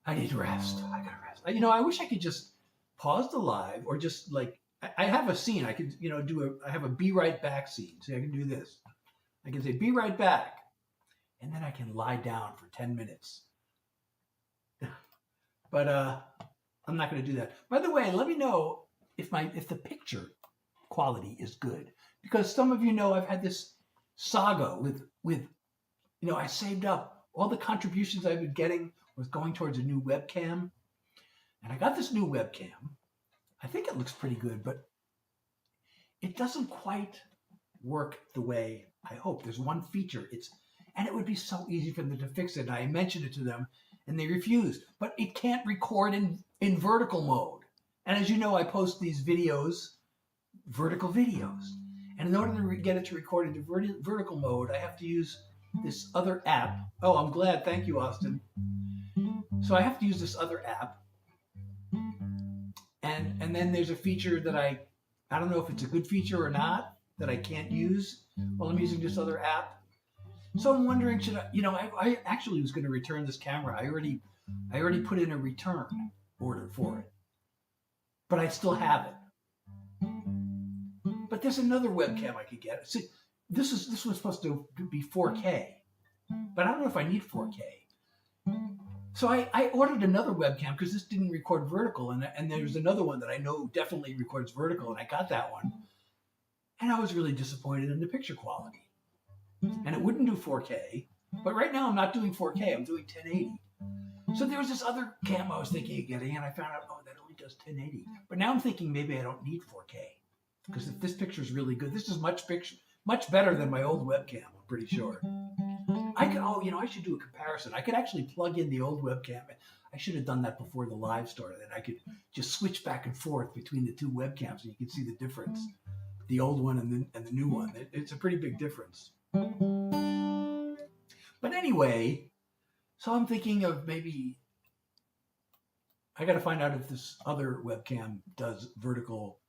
I need rest. I gotta rest. I wish I could just pause the live or just I have a scene. I could, I have a be right back scene. See, I can do this. I can say be right back. And then I can lie down for 10 minutes. But I'm not going to do that. By the way, let me know if the picture quality is good. Because some of you know I've had this saga with I saved up all the contributions I've been getting was going towards a new webcam. And I got this new webcam. I think it looks pretty good, but it doesn't quite work the way I hope. There's one feature. And it would be so easy for them to fix it. And I mentioned it to them, and they refused. But it can't record in vertical mode. And as you know, I post these videos, vertical videos. And in order to get it to record into vertical mode, I have to use this other app. Oh, I'm glad. Thank you, Austin. So I have to use this other app. And then there's a feature that I don't know if it's a good feature or not, that I can't use while I'm using this other app. So I'm wondering, should I actually was going to return this camera. I already put in a return order for it, but I still have it. But there's another webcam I could get. See, this was supposed to be 4K, but I don't know if I need 4K. So I ordered another webcam because this didn't record vertical, and there's another one that I know definitely records vertical, and I got that one. And I was really disappointed in the picture quality. And it wouldn't do 4K, but right now I'm not doing 4K, I'm doing 1080. So there was this other cam I was thinking of getting, and I found out, that only does 1080. But now I'm thinking maybe I don't need 4K, because if this picture is really good, this is much better than my old webcam, I'm pretty sure. I should do a comparison. I could actually plug in the old webcam. I should have done that before the live started, and I could just switch back and forth between the two webcams, and you can see the difference. The old one and the new one. It's a pretty big difference. But anyway, so I'm thinking of maybe I got to find out if this other webcam does vertical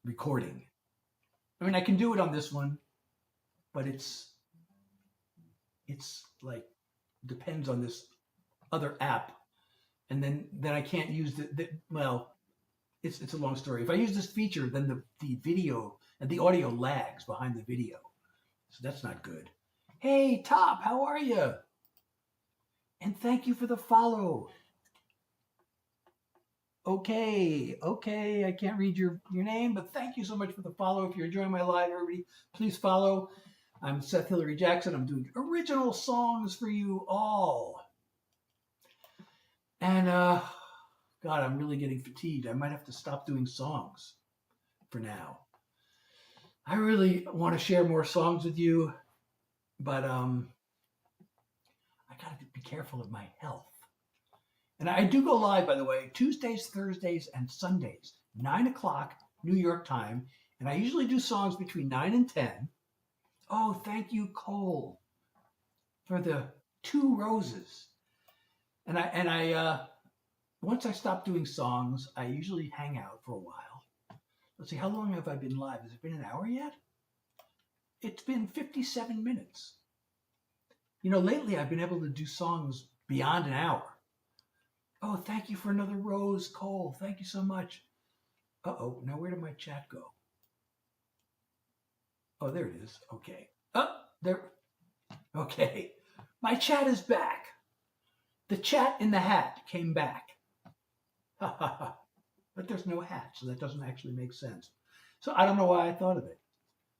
recording. I mean, I can do it on this one, but it's depends on this other app, and then I can't use it's a long story. If I use this feature, then the video and the audio lags behind the video. So that's not good. Hey, Top, how are you? And thank you for the follow. Okay, I can't read your name, but thank you so much for the follow. If you're enjoying my live, everybody, please follow. I'm Seth Hilary Jackson. I'm doing original songs for you all. And, God, I'm really getting fatigued. I might have to stop doing songs for now. I really want to share more songs with you, but I got to be careful of my health. And I do go live, by the way, Tuesdays, Thursdays, and Sundays, 9 o'clock New York time. And I usually do songs between 9 and 10. Oh, thank you, Cole, for the 2 roses. And I once I stop doing songs, I usually hang out for a while. Let's see, how long have I been live? Has it been an hour yet? It's been 57 minutes. Lately I've been able to do songs beyond an hour. Oh, thank you for another rose, Cole. Thank you so much. Uh-oh, now where did my chat go? Oh, there it is. Okay. Oh, there. Okay, my chat is back. The chat in the hat came back. Ha ha ha. But there's no hat, so that doesn't actually make sense. So I don't know why I thought of it.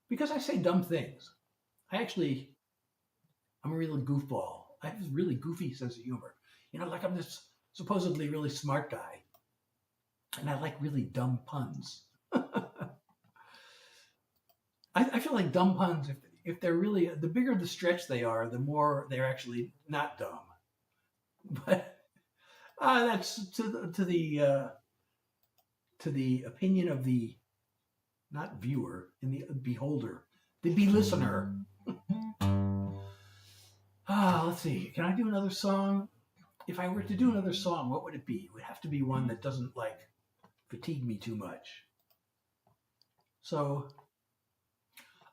Because I say dumb things. I'm a real goofball. I have this really goofy sense of humor. You know, like I'm this supposedly really smart guy. And I like really dumb puns. I feel like dumb puns, if they're really, the bigger the stretch they are, the more they're actually not dumb. But that's to the opinion of the, not viewer, in the beholder, the be-listener. Let's see. Can I do another song? If I were to do another song, what would it be? It would have to be one that doesn't, like, fatigue me too much. So,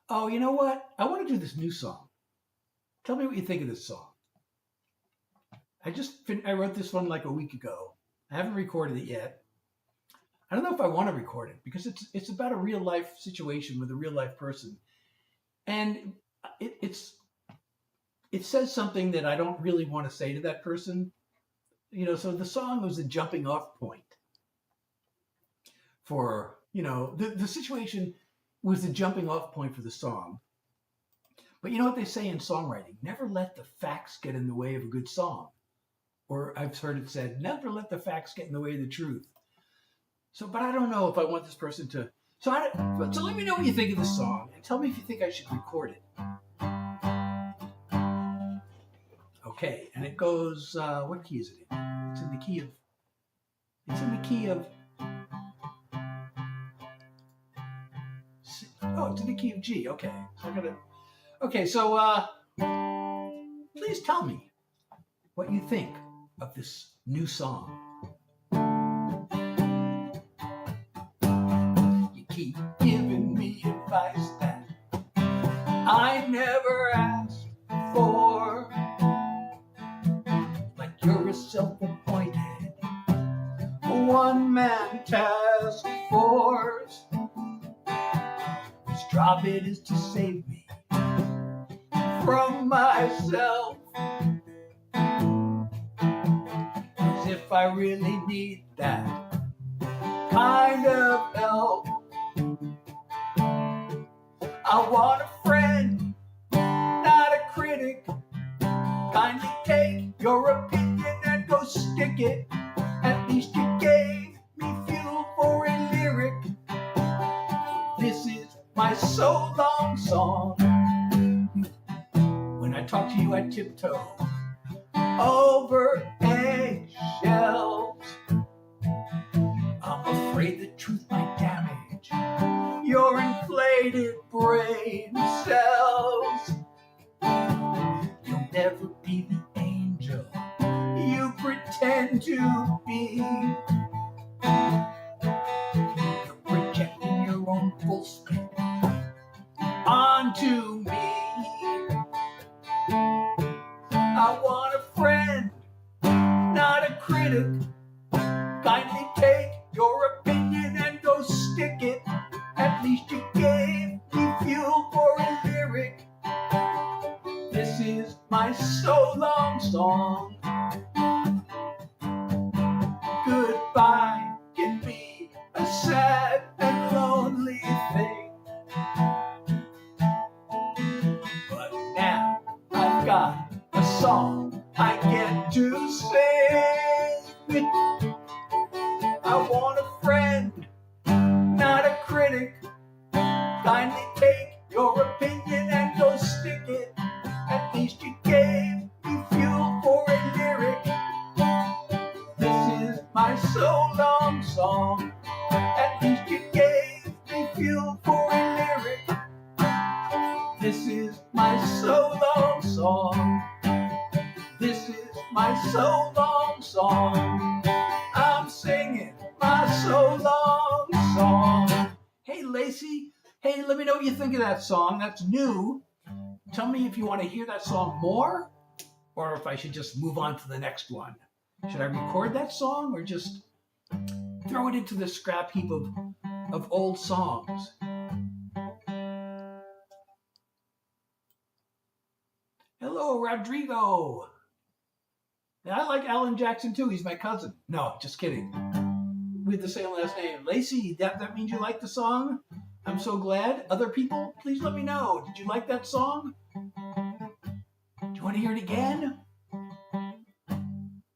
oh, you know what? I want to do this new song. Tell me what you think of this song. I wrote this one like a week ago. I haven't recorded it yet. I don't know if I want to record it because it's about a real life situation with a real life person, and it says something that I don't really want to say to that person. You know, so the song was a jumping off point for, you know, the situation was the jumping off point for the song. But you know what they say in songwriting? Never let the facts get in the way of a good song. Or I've heard it said, never let the facts get in the way of the truth. So, but I don't know if I want this person to. So let me know what you think of this song, and tell me if you think I should record it. Okay, and it goes. What key is it in? It's in the key of. It's in the key of. Oh, it's in the key of G. Okay, so I gotta. Okay, so please tell me what you think of this new song. Keep giving me advice that I never asked for, but you're a self-appointed one-man task force. Whose job it is to save me from myself, as if I really need that kind of help. I want a friend, not a critic. Kindly take your opinion and go stick it. At least you gave me fuel for a lyric. This is my so long song. When I talk to you, I tiptoe over eggshells. I'm afraid the truth might damage your inflated brain cells. You'll never be the angel you pretend to be. You're projecting your own bullshit onto me. I want a friend, not a critic. Kindly take your opinion and go stick it. At least you gave me fuel for a lyric. This is my so long song. Goodbye can be a sad and lonely thing, but now I've got a song I get to sing. I want a friend, not a critic. Kindly take your opinion and go stick it. At least you gave me fuel for a lyric. This is my so long song. At least you gave me fuel for a lyric. This is my so long song. This is my so long song. I'm singing my so long song. Hey, Lacey. Hey, let me know what you think of that song. That's new. Tell me if you want to hear that song more, or if I should just move on to the next one. Should I record that song, or just throw it into the scrap heap of old songs? Hello, Rodrigo. And I like Alan Jackson too. He's my cousin. No, just kidding. We have the same last name. Lacey, that means you like the song? I'm so glad. Other people, please let me know. Did you like that song? Do you want to hear it again?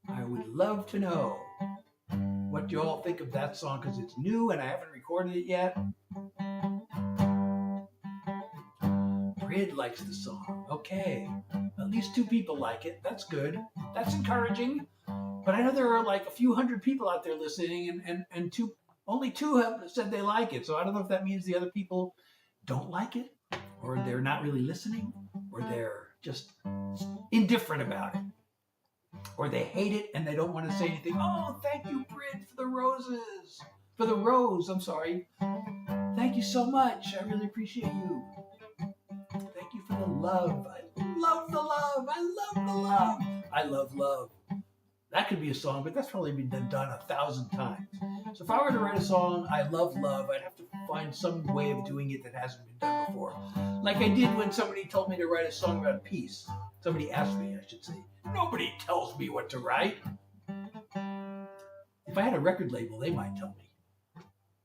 I would love to know what you all think of that song because it's new and I haven't recorded it yet. Brid likes the song. Okay. At least 2 people like it. That's good. That's encouraging. But I know there are like a few hundred people out there listening and only 2 have said they like it. So I don't know if that means the other people don't like it or they're not really listening or they're just indifferent about it. Or they hate it and they don't want to say anything. Oh, thank you, Brid, for the roses. For the rose, I'm sorry. Thank you so much. I really appreciate you. Thank you for the love. I love the love. I love the love. I love love. That could be a song, but that's probably been done 1,000 times. So if I were to write a song, I love love, I'd have to find some way of doing it that hasn't been done before. Like I did when somebody told me to write a song about peace. Somebody asked me, I should say. Nobody tells me what to write. If I had a record label, they might tell me.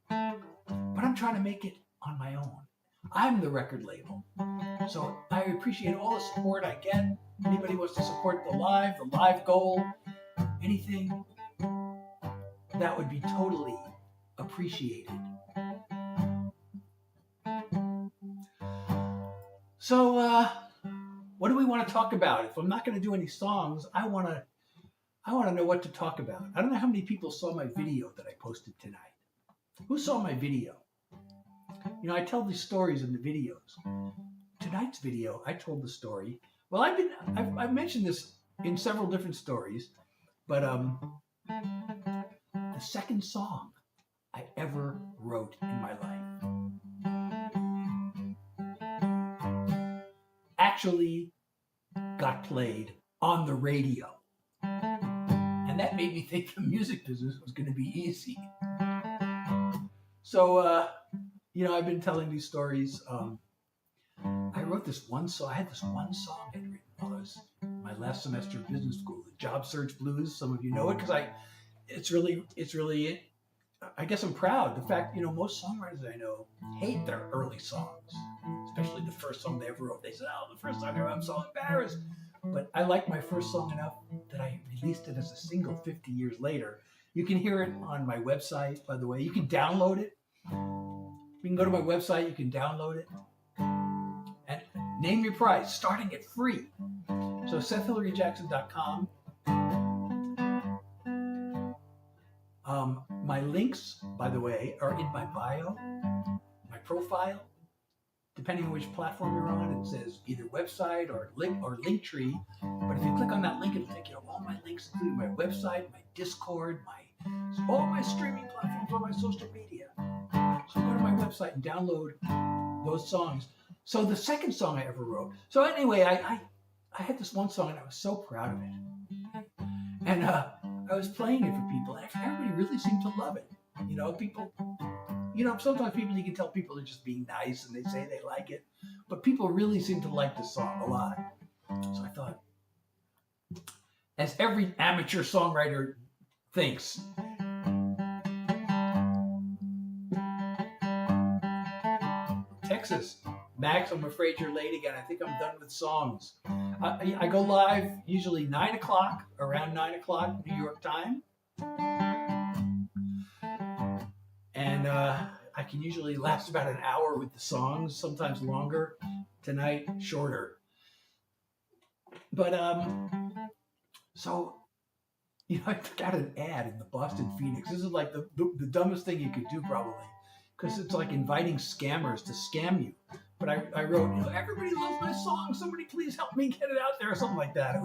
But I'm trying to make it on my own. I'm the record label. So I appreciate all the support I get. Anybody wants to support the live goal, anything, that would be totally appreciated. So, what do we want to talk about? If I'm not going to do any songs, I want to know what to talk about. I don't know how many people saw my video that I posted tonight. Who saw my video? You know, I tell these stories in the videos. Tonight's video, I told the story. Well, I've mentioned this in several different stories, but the second song I ever wrote in my life actually got played on the radio. And that made me think the music business was going to be easy. So, you know, I've been telling these stories. I wrote this one song. I had this one song I'd written while I was in my last semester of business school, the Job Search Blues. Some of you know it because it's really, I guess I'm proud. The fact, you know, most songwriters I know hate their early songs, especially the first song they ever wrote. They said, oh, the first song I wrote, I'm so embarrassed. But I like my first song enough that I released it as a single 50 years later. You can hear it on my website, by the way. You can download it. You can go to my website, you can download it. And name your price, starting at free. So SethHilaryJackson.com. My links, by the way, are in my bio, my profile. Depending on which platform you're on, it says either website or Linktree. But if you click on that link, it'll take you to all my links, including my website, my Discord, all my streaming platforms, all my social media. So go to my website and download those songs. So the second song I ever wrote. So anyway, I had this one song and I was so proud of it. And I was playing it for people and everybody really seemed to love it. You know, people, you know, sometimes people, you can tell people are just being nice and they say they like it. But people really seem to like the song a lot. So I thought, as every amateur songwriter thinks, Texas, Max, I'm afraid you're late again. I think I'm done with songs. I go live usually 9 o'clock, around 9 o'clock New York time. And I can usually last about an hour with the songs, sometimes longer. Tonight, shorter. But, so, you know, I got an ad in the Boston Phoenix. This is like the dumbest thing you could do probably. Because it's like inviting scammers to scam you. But I wrote, you know, everybody loves my song. Somebody please help me get it out there or something like that.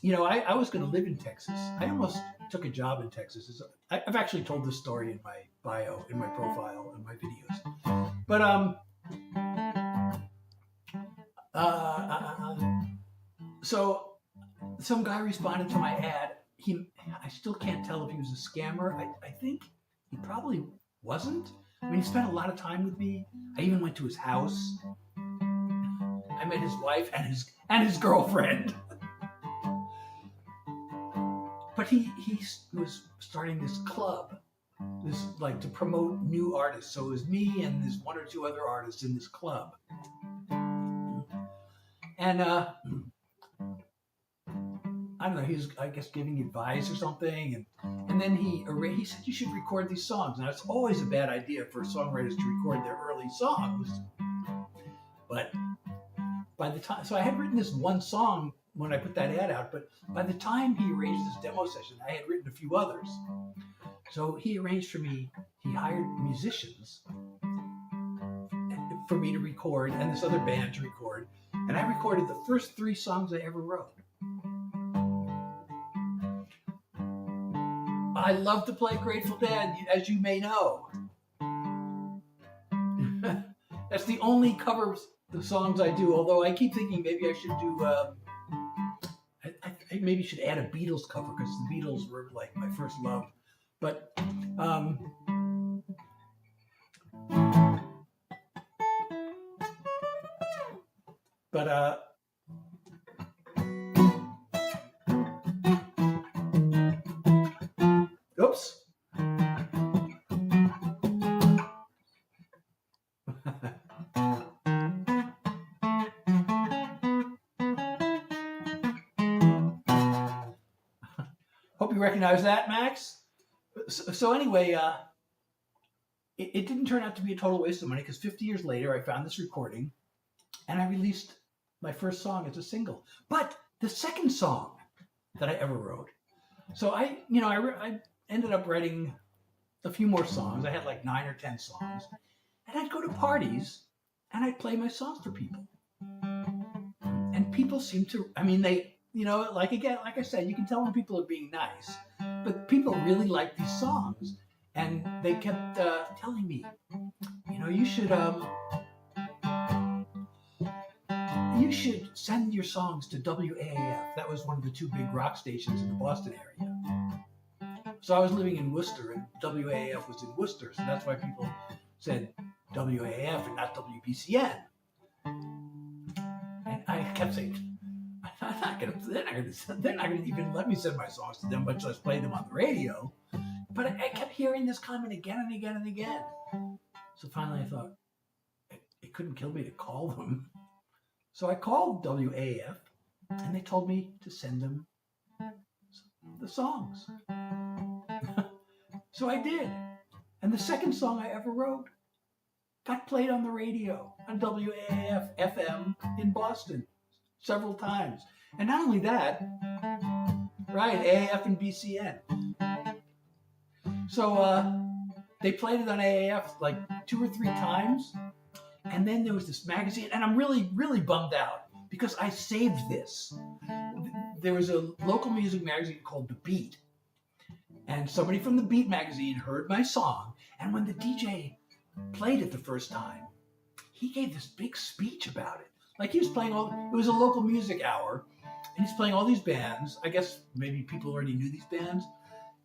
You know, I was going to live in Texas. I almost took a job in Texas. I've actually told this story in my bio, in my profile, in my videos. But so some guy responded to my ad. I still can't tell if he was a scammer. I think he probably wasn't. I mean, he spent a lot of time with me. I even went to his house. I met his wife and his girlfriend. But he was starting this club, this like to promote new artists. So it was me and there's one or two other artists in this club. And I don't know, he was, I guess, giving advice or something, and then he said you should record these songs. Now it's always a bad idea for songwriters to record their early songs, but by the time, so I had written this one song when I put that ad out, but by the time he arranged this demo session, I had written a few others. So he arranged for me, he hired musicians for me to record and this other band to record, and I recorded the first 3 songs I ever wrote. I love to play Grateful Dead, as you may know. That's the only cover the songs I do, although I keep thinking maybe I should do, I maybe should add a Beatles cover, because the Beatles were like my first love. But, oops. Hope you recognize that, Max. So anyway, it didn't turn out to be a total waste of money, because 50 years later, I found this recording, and I released my first song as a single. But the second song that I ever wrote, so I ended up writing a few more songs. I had like 9 or 10 songs, and I'd go to parties, and I'd play my songs for people, and people seemed to, I mean, they, like I said, you can tell when people are being nice, but people really like these songs, and they kept telling me, you should send your songs to WAAF. That was one of the 2 big rock stations in the Boston area. So I was living in Worcester, and WAAF was in Worcester, so that's why people said WAAF and not WBCN. And I kept saying, they're not gonna even let me send my songs to them, much less play them on the radio. But I kept hearing this comment again and again and again. So finally I thought, it couldn't kill me to call them. So I called WAF, and they told me to send them the songs. So I did. And the second song I ever wrote got played on the radio on WAF FM in Boston several times. And not only that, right, AAF and BCN. So they played it on AAF like 2 or 3 times. And then there was this magazine, and I'm really, really bummed out because I saved this. There was a local music magazine called The Beat. And somebody from The Beat magazine heard my song. And when the DJ played it the first time, he gave this big speech about it. Like he was playing it was a local music hour, and he's playing all these bands. I guess maybe people already knew these bands.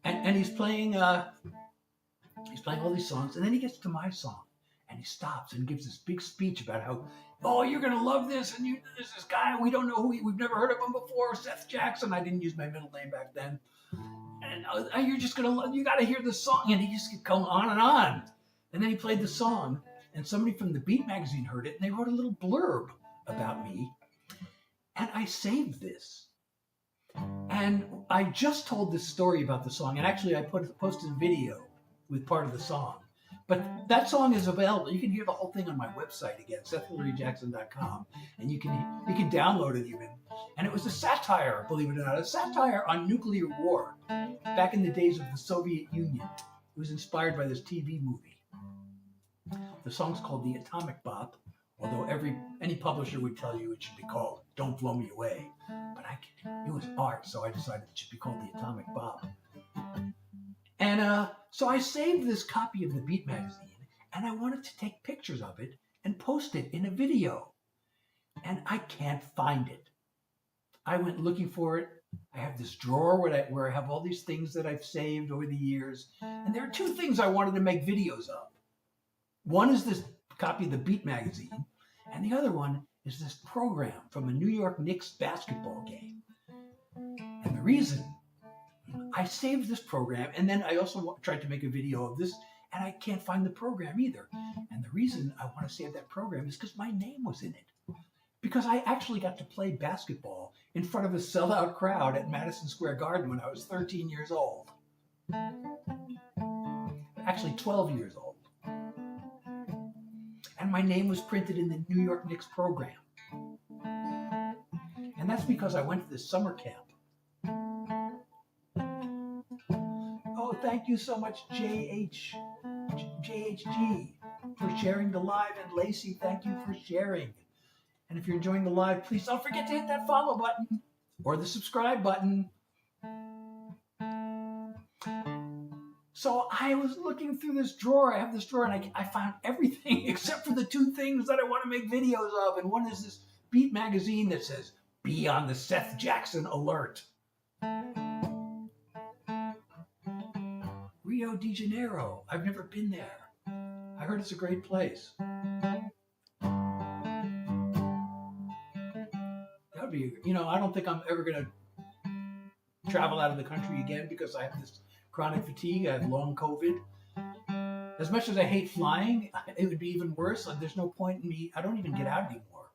And he's playing all these songs, and then he gets to my song. And he stops and gives this big speech about how, oh, you're going to love this. And there's this guy, we don't know we've never heard of him before, Seth Jackson. I didn't use my middle name back then. And you're just going to love, you got to hear this song. And he just kept going on and on. And then he played the song, and somebody from the Beat magazine heard it, and they wrote a little blurb about me. And I saved this. And I just told this story about the song. And actually, I posted a video with part of the song. But that song is available. You can hear the whole thing on my website again, SethHilaryJackson.com, and you can download it even. And it was a satire, believe it or not, a satire on nuclear war back in the days of the Soviet Union. It was inspired by this TV movie. The song's called The Atomic Bop, although any publisher would tell you it should be called Don't Blow Me Away. But it was art, so I decided it should be called The Atomic Bop. And so I saved this copy of the Beat magazine, and I wanted to take pictures of it and post it in a video. And I can't find it. I went looking for it. I have this drawer where I have all these things that I've saved over the years. And there are 2 things I wanted to make videos of. One is this copy of the Beat magazine, and the other one is this program from a New York Knicks basketball game. And the reason I saved this program, and then I also tried to make a video of this, and I can't find the program either. And the reason I want to save that program is because my name was in it. Because I actually got to play basketball in front of a sellout crowd at Madison Square Garden when I was 13 years old. Actually 12 years old. And my name was printed in the New York Knicks program. And that's because I went to this summer camp. Oh, thank you so much, JHG, for sharing the live. And Lacey, thank you for sharing. And if you're enjoying the live, please don't forget to hit that follow button or the subscribe button. So I was looking through this drawer. I have this drawer, and I found everything except for the two things that I want to make videos of. And one is this Beat magazine that says, "Be on the Seth Jackson alert." Rio de Janeiro. I've never been there. I heard it's a great place. That would be, I don't think I'm ever going to travel out of the country again because I have this chronic fatigue. I have long COVID. As much as I hate flying, it would be even worse. There's no point in me. I don't even get out anymore.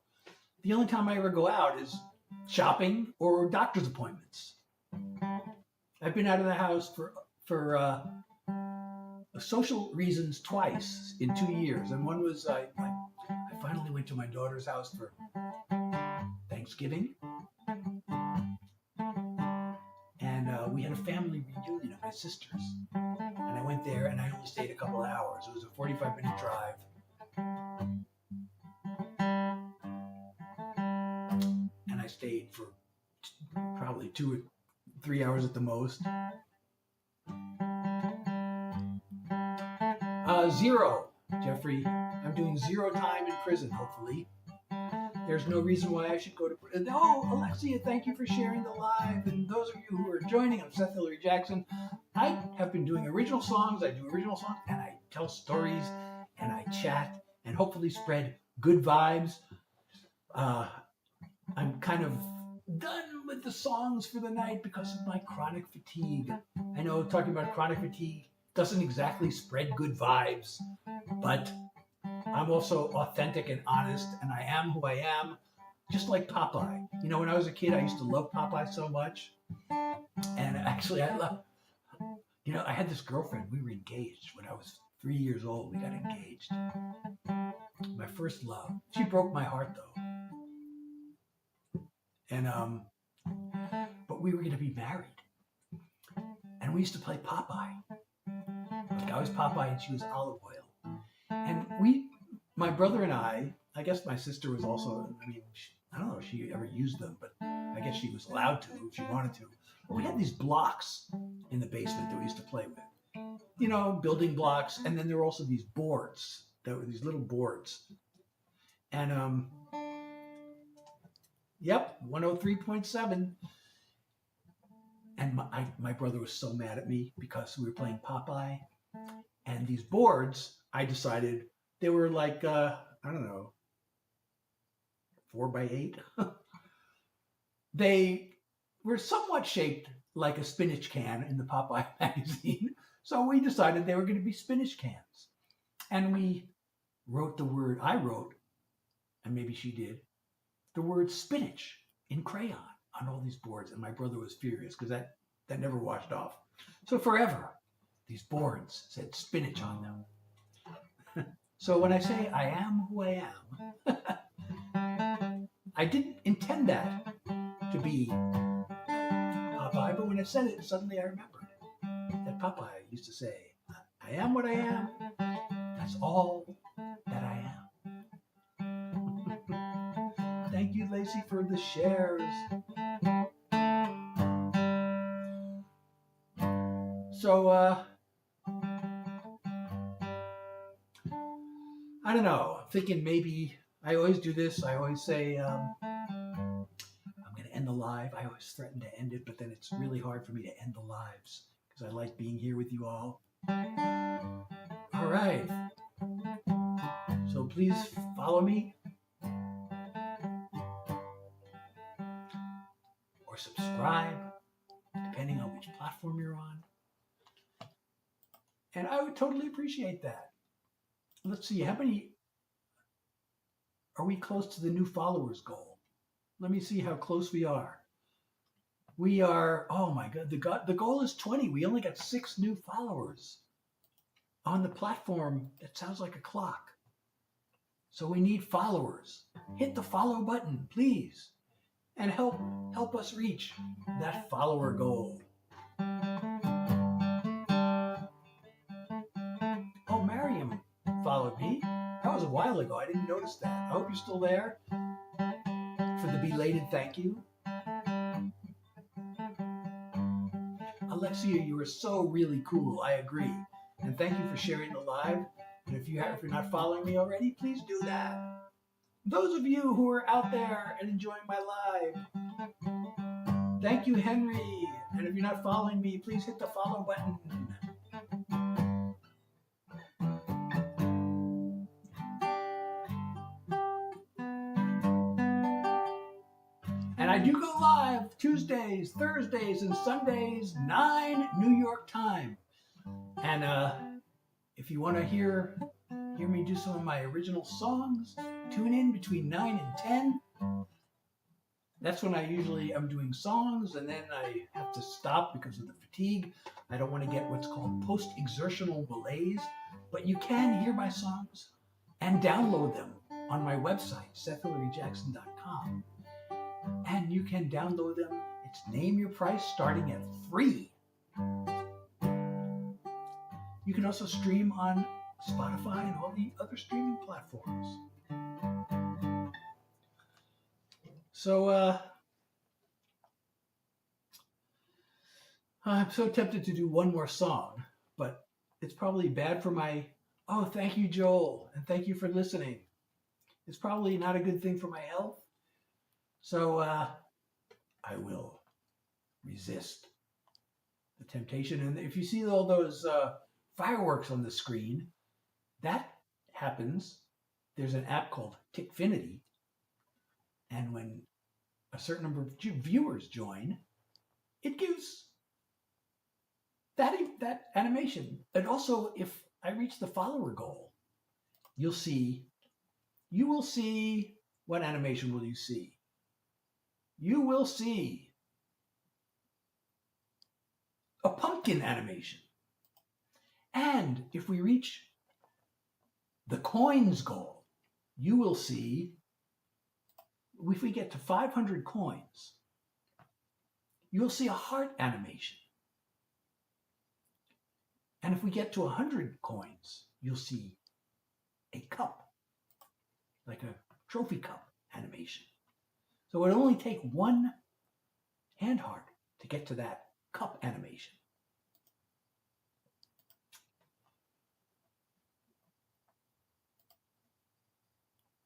The only time I ever go out is shopping or doctor's appointments. I've been out of the house for social reasons twice in 2 years. And one was I finally went to my daughter's house for Thanksgiving. And we had a family reunion of my sisters. And I went there and I only stayed a couple of hours. It was a 45-minute drive. And I stayed for probably 2 or 3 hours at the most. 0, Jeffrey. I'm doing 0 time in prison, hopefully. There's no reason why I should go to prison. Oh, Alexia, thank you for sharing the live. And those of you who are joining, I'm Seth Hilary Jackson. I have been doing original songs. I do original songs, and I tell stories, and I chat, and hopefully spread good vibes. I'm kind of done with the songs for the night because of my chronic fatigue. I know talking about chronic fatigue doesn't exactly spread good vibes, but I'm also authentic and honest, and I am who I am, just like Popeye. When I was a kid, I used to love Popeye so much. And actually, I had this girlfriend. We were engaged when I was 3 years old. We got engaged. My first love. She broke my heart, though. And, but we were going to be married. And we used to play Popeye. Like I was Popeye and she was Olive Oil. And my brother and I guess my sister was also, I don't know if she ever used them, but I guess she was allowed to if she wanted to. But we had these blocks in the basement that we used to play with. Building blocks. And then there were also these boards. There were these little boards. And, yep, 103.7. And my brother was so mad at me because we were playing Popeye. And these boards, I decided they were like, 4x8. They were somewhat shaped like a spinach can in the Popeye magazine. So we decided they were going to be spinach cans. And we wrote I wrote, and maybe she did, the word spinach in crayon on all these boards. And my brother was furious because that never washed off. So forever, these boards said spinach on them. So when I say I am who I am, I didn't intend that to be Popeye, but when I said it, suddenly I remembered that Popeye used to say, I am what I am, that's all that I am. Thank you, Lacey, for the shares. So, I don't know. I'm thinking maybe I always do this. I always say I'm going to end the live. I always threaten to end it, but then it's really hard for me to end the lives because I like being here with you all. All right. So please follow me. subscribe, depending on which platform you're on. And I would totally appreciate that. Let's see, how many are we close to the new followers goal? Let me see how close we are. We are, oh my God, the goal is 20. We only got 6 new followers on the platform that sounds like a clock. So we need followers. Hit the follow button, please, and help us reach that follower goal. Oh, Mariam followed me. That was a while ago. I didn't notice that. I hope you're still there for the belated thank you. Alexia, you are so really cool. I agree. And thank you for sharing the live. And if you're not following me already, please do that. Those of you who are out there and enjoying my live, thank you, Henry. And if you're not following me, please hit the follow button. And I do go live Tuesdays, Thursdays, and Sundays, 9 New York time. And if you want to hear me do some of my original songs, tune in between 9 and 10. That's when I'm doing songs, and then I have to stop because of the fatigue. I don't want to get what's called post-exertional malaise, but you can hear my songs and download them on my website, SethHilaryJackson.com. And you can download them. It's Name Your Price, starting at $3. You can also stream on Spotify and all the other streaming platforms. So I'm so tempted to do one more song, but it's probably bad for my, oh, thank you, Joel, and thank you for listening. It's probably not a good thing for my health. So I will resist the temptation. And if you see all those fireworks on the screen, that happens. There's an app called Tickfinity, and when a certain number of viewers join, it gives that animation. And also, if I reach the follower goal, you will see, what animation will you see? You will see a pumpkin animation. And if we reach the coins goal, you will see, if we get to 500 coins, you'll see a heart animation. And if we get to 100 coins, you'll see a cup, like a trophy cup animation. So it would only take one hand heart to get to that cup animation.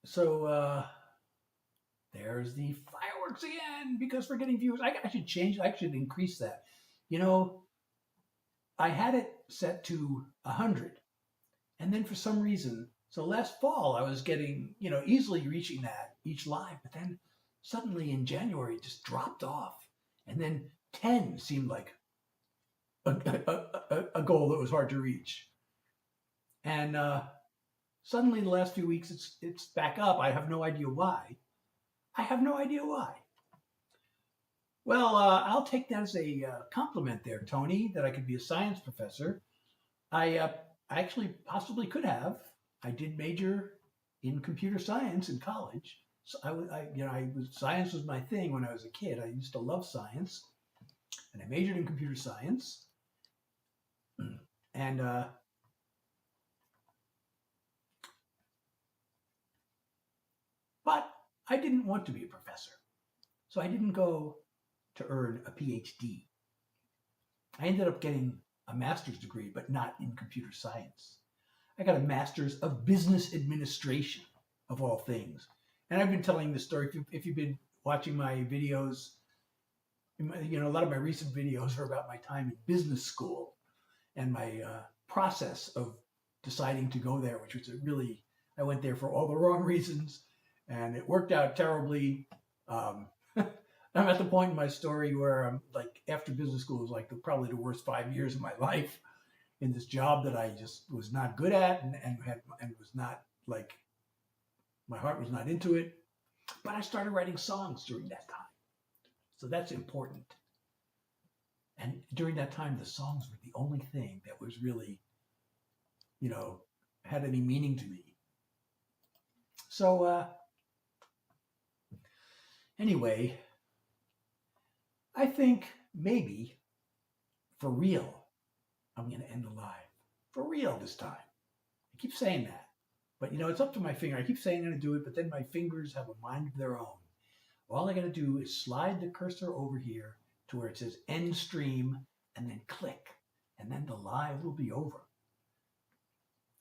So there's the fireworks again, because we're getting viewers. I should change, I should increase that. You know, I had it set to 100. And then for some reason, so last fall I was getting, easily reaching that each live, but then suddenly in January it just dropped off. And then 10 seemed like a goal that was hard to reach. And suddenly the last few weeks it's back up. I have no idea why. Well, I'll take that as a compliment there, Tony, that I could be a science professor. I actually possibly could have. I did major in computer science in college. So science was my thing when I was a kid. I used to love science, and I majored in computer science. And but I didn't want to be a professor, so I didn't go to earn a PhD. I ended up getting a master's degree, but not in computer science. I got a master's of business administration, of all things. And I've been telling this story. If you've been watching my videos, a lot of my recent videos are about my time in business school and my process of deciding to go there, which was I went there for all the wrong reasons, and it worked out terribly. I'm at the point in my story where I'm like, after business school was like probably the worst 5 years of my life in this job that I just was not good at and was not like, my heart was not into it. But I started writing songs during that time. So that's important. And during that time, the songs were the only thing that was really, had any meaning to me. So anyway, I think maybe for real, I'm going to end the live. For real this time. I keep saying that. But it's up to my finger. I keep saying I'm going to do it, but then my fingers have a mind of their own. All I got to do is slide the cursor over here to where it says end stream and then click. And then the live will be over.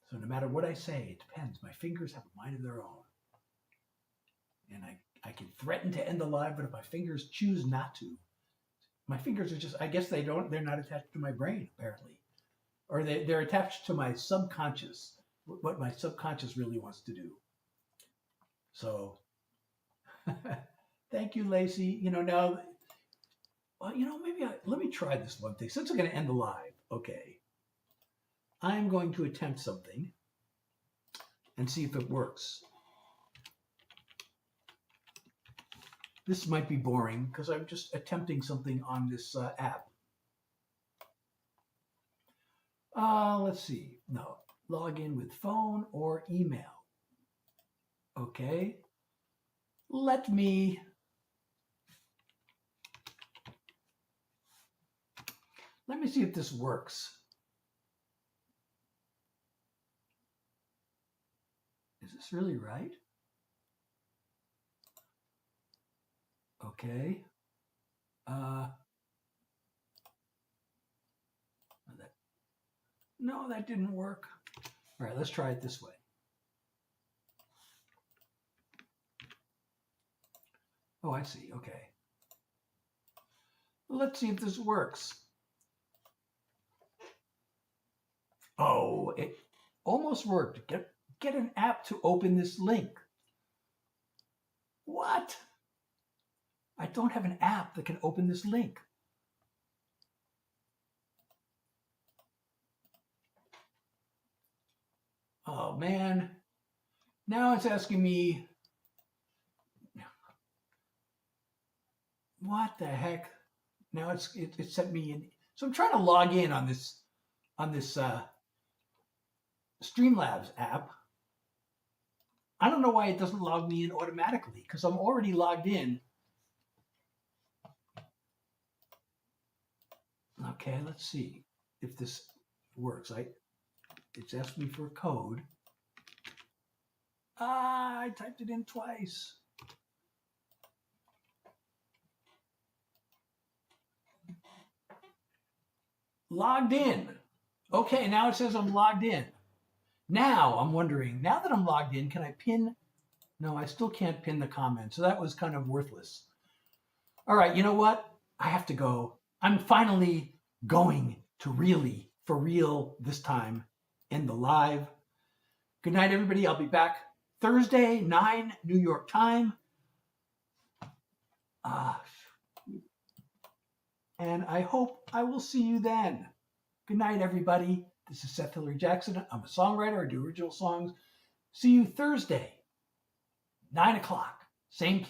So no matter what I say, it depends. My fingers have a mind of their own. And I can threaten to end the live, but if my fingers choose not to, my fingers are just, I guess they're not attached to my brain, apparently. Or they're attached to my subconscious, what my subconscious really wants to do. So, thank you, Lacey. Now, maybe let me try this one thing. Since I'm going to end the live, okay, I'm going to attempt something and see if it works. This might be boring because I'm just attempting something on this app. Let's see. No, log in with phone or email. Okay. Let me see if this works. Is this really right? Okay. No, that didn't work. All right, let's try it this way. Oh, I see. Okay. Let's see if this works. Oh, it almost worked. Get an app to open this link. What? I don't have an app that can open this link. Oh, man. Now it's asking me, what the heck? Now it sent me in. So I'm trying to log in on this Streamlabs app. I don't know why it doesn't log me in automatically because I'm already logged in. Okay, let's see if this works. It's asked me for a code. I typed it in twice. Logged in. Okay, now it says I'm logged in. Now I'm wondering, now that I'm logged in, can I pin? No, I still can't pin the comment. So that was kind of worthless. All right, you know what? I have to go. I'm finally going to really, for real this time, end the live. Good night, everybody. I'll be back Thursday, 9 New York time. And I hope I will see you then. Good night, everybody. This is Seth Hilary Jackson. I'm a songwriter. I do original songs. See you Thursday, 9 o'clock, same place.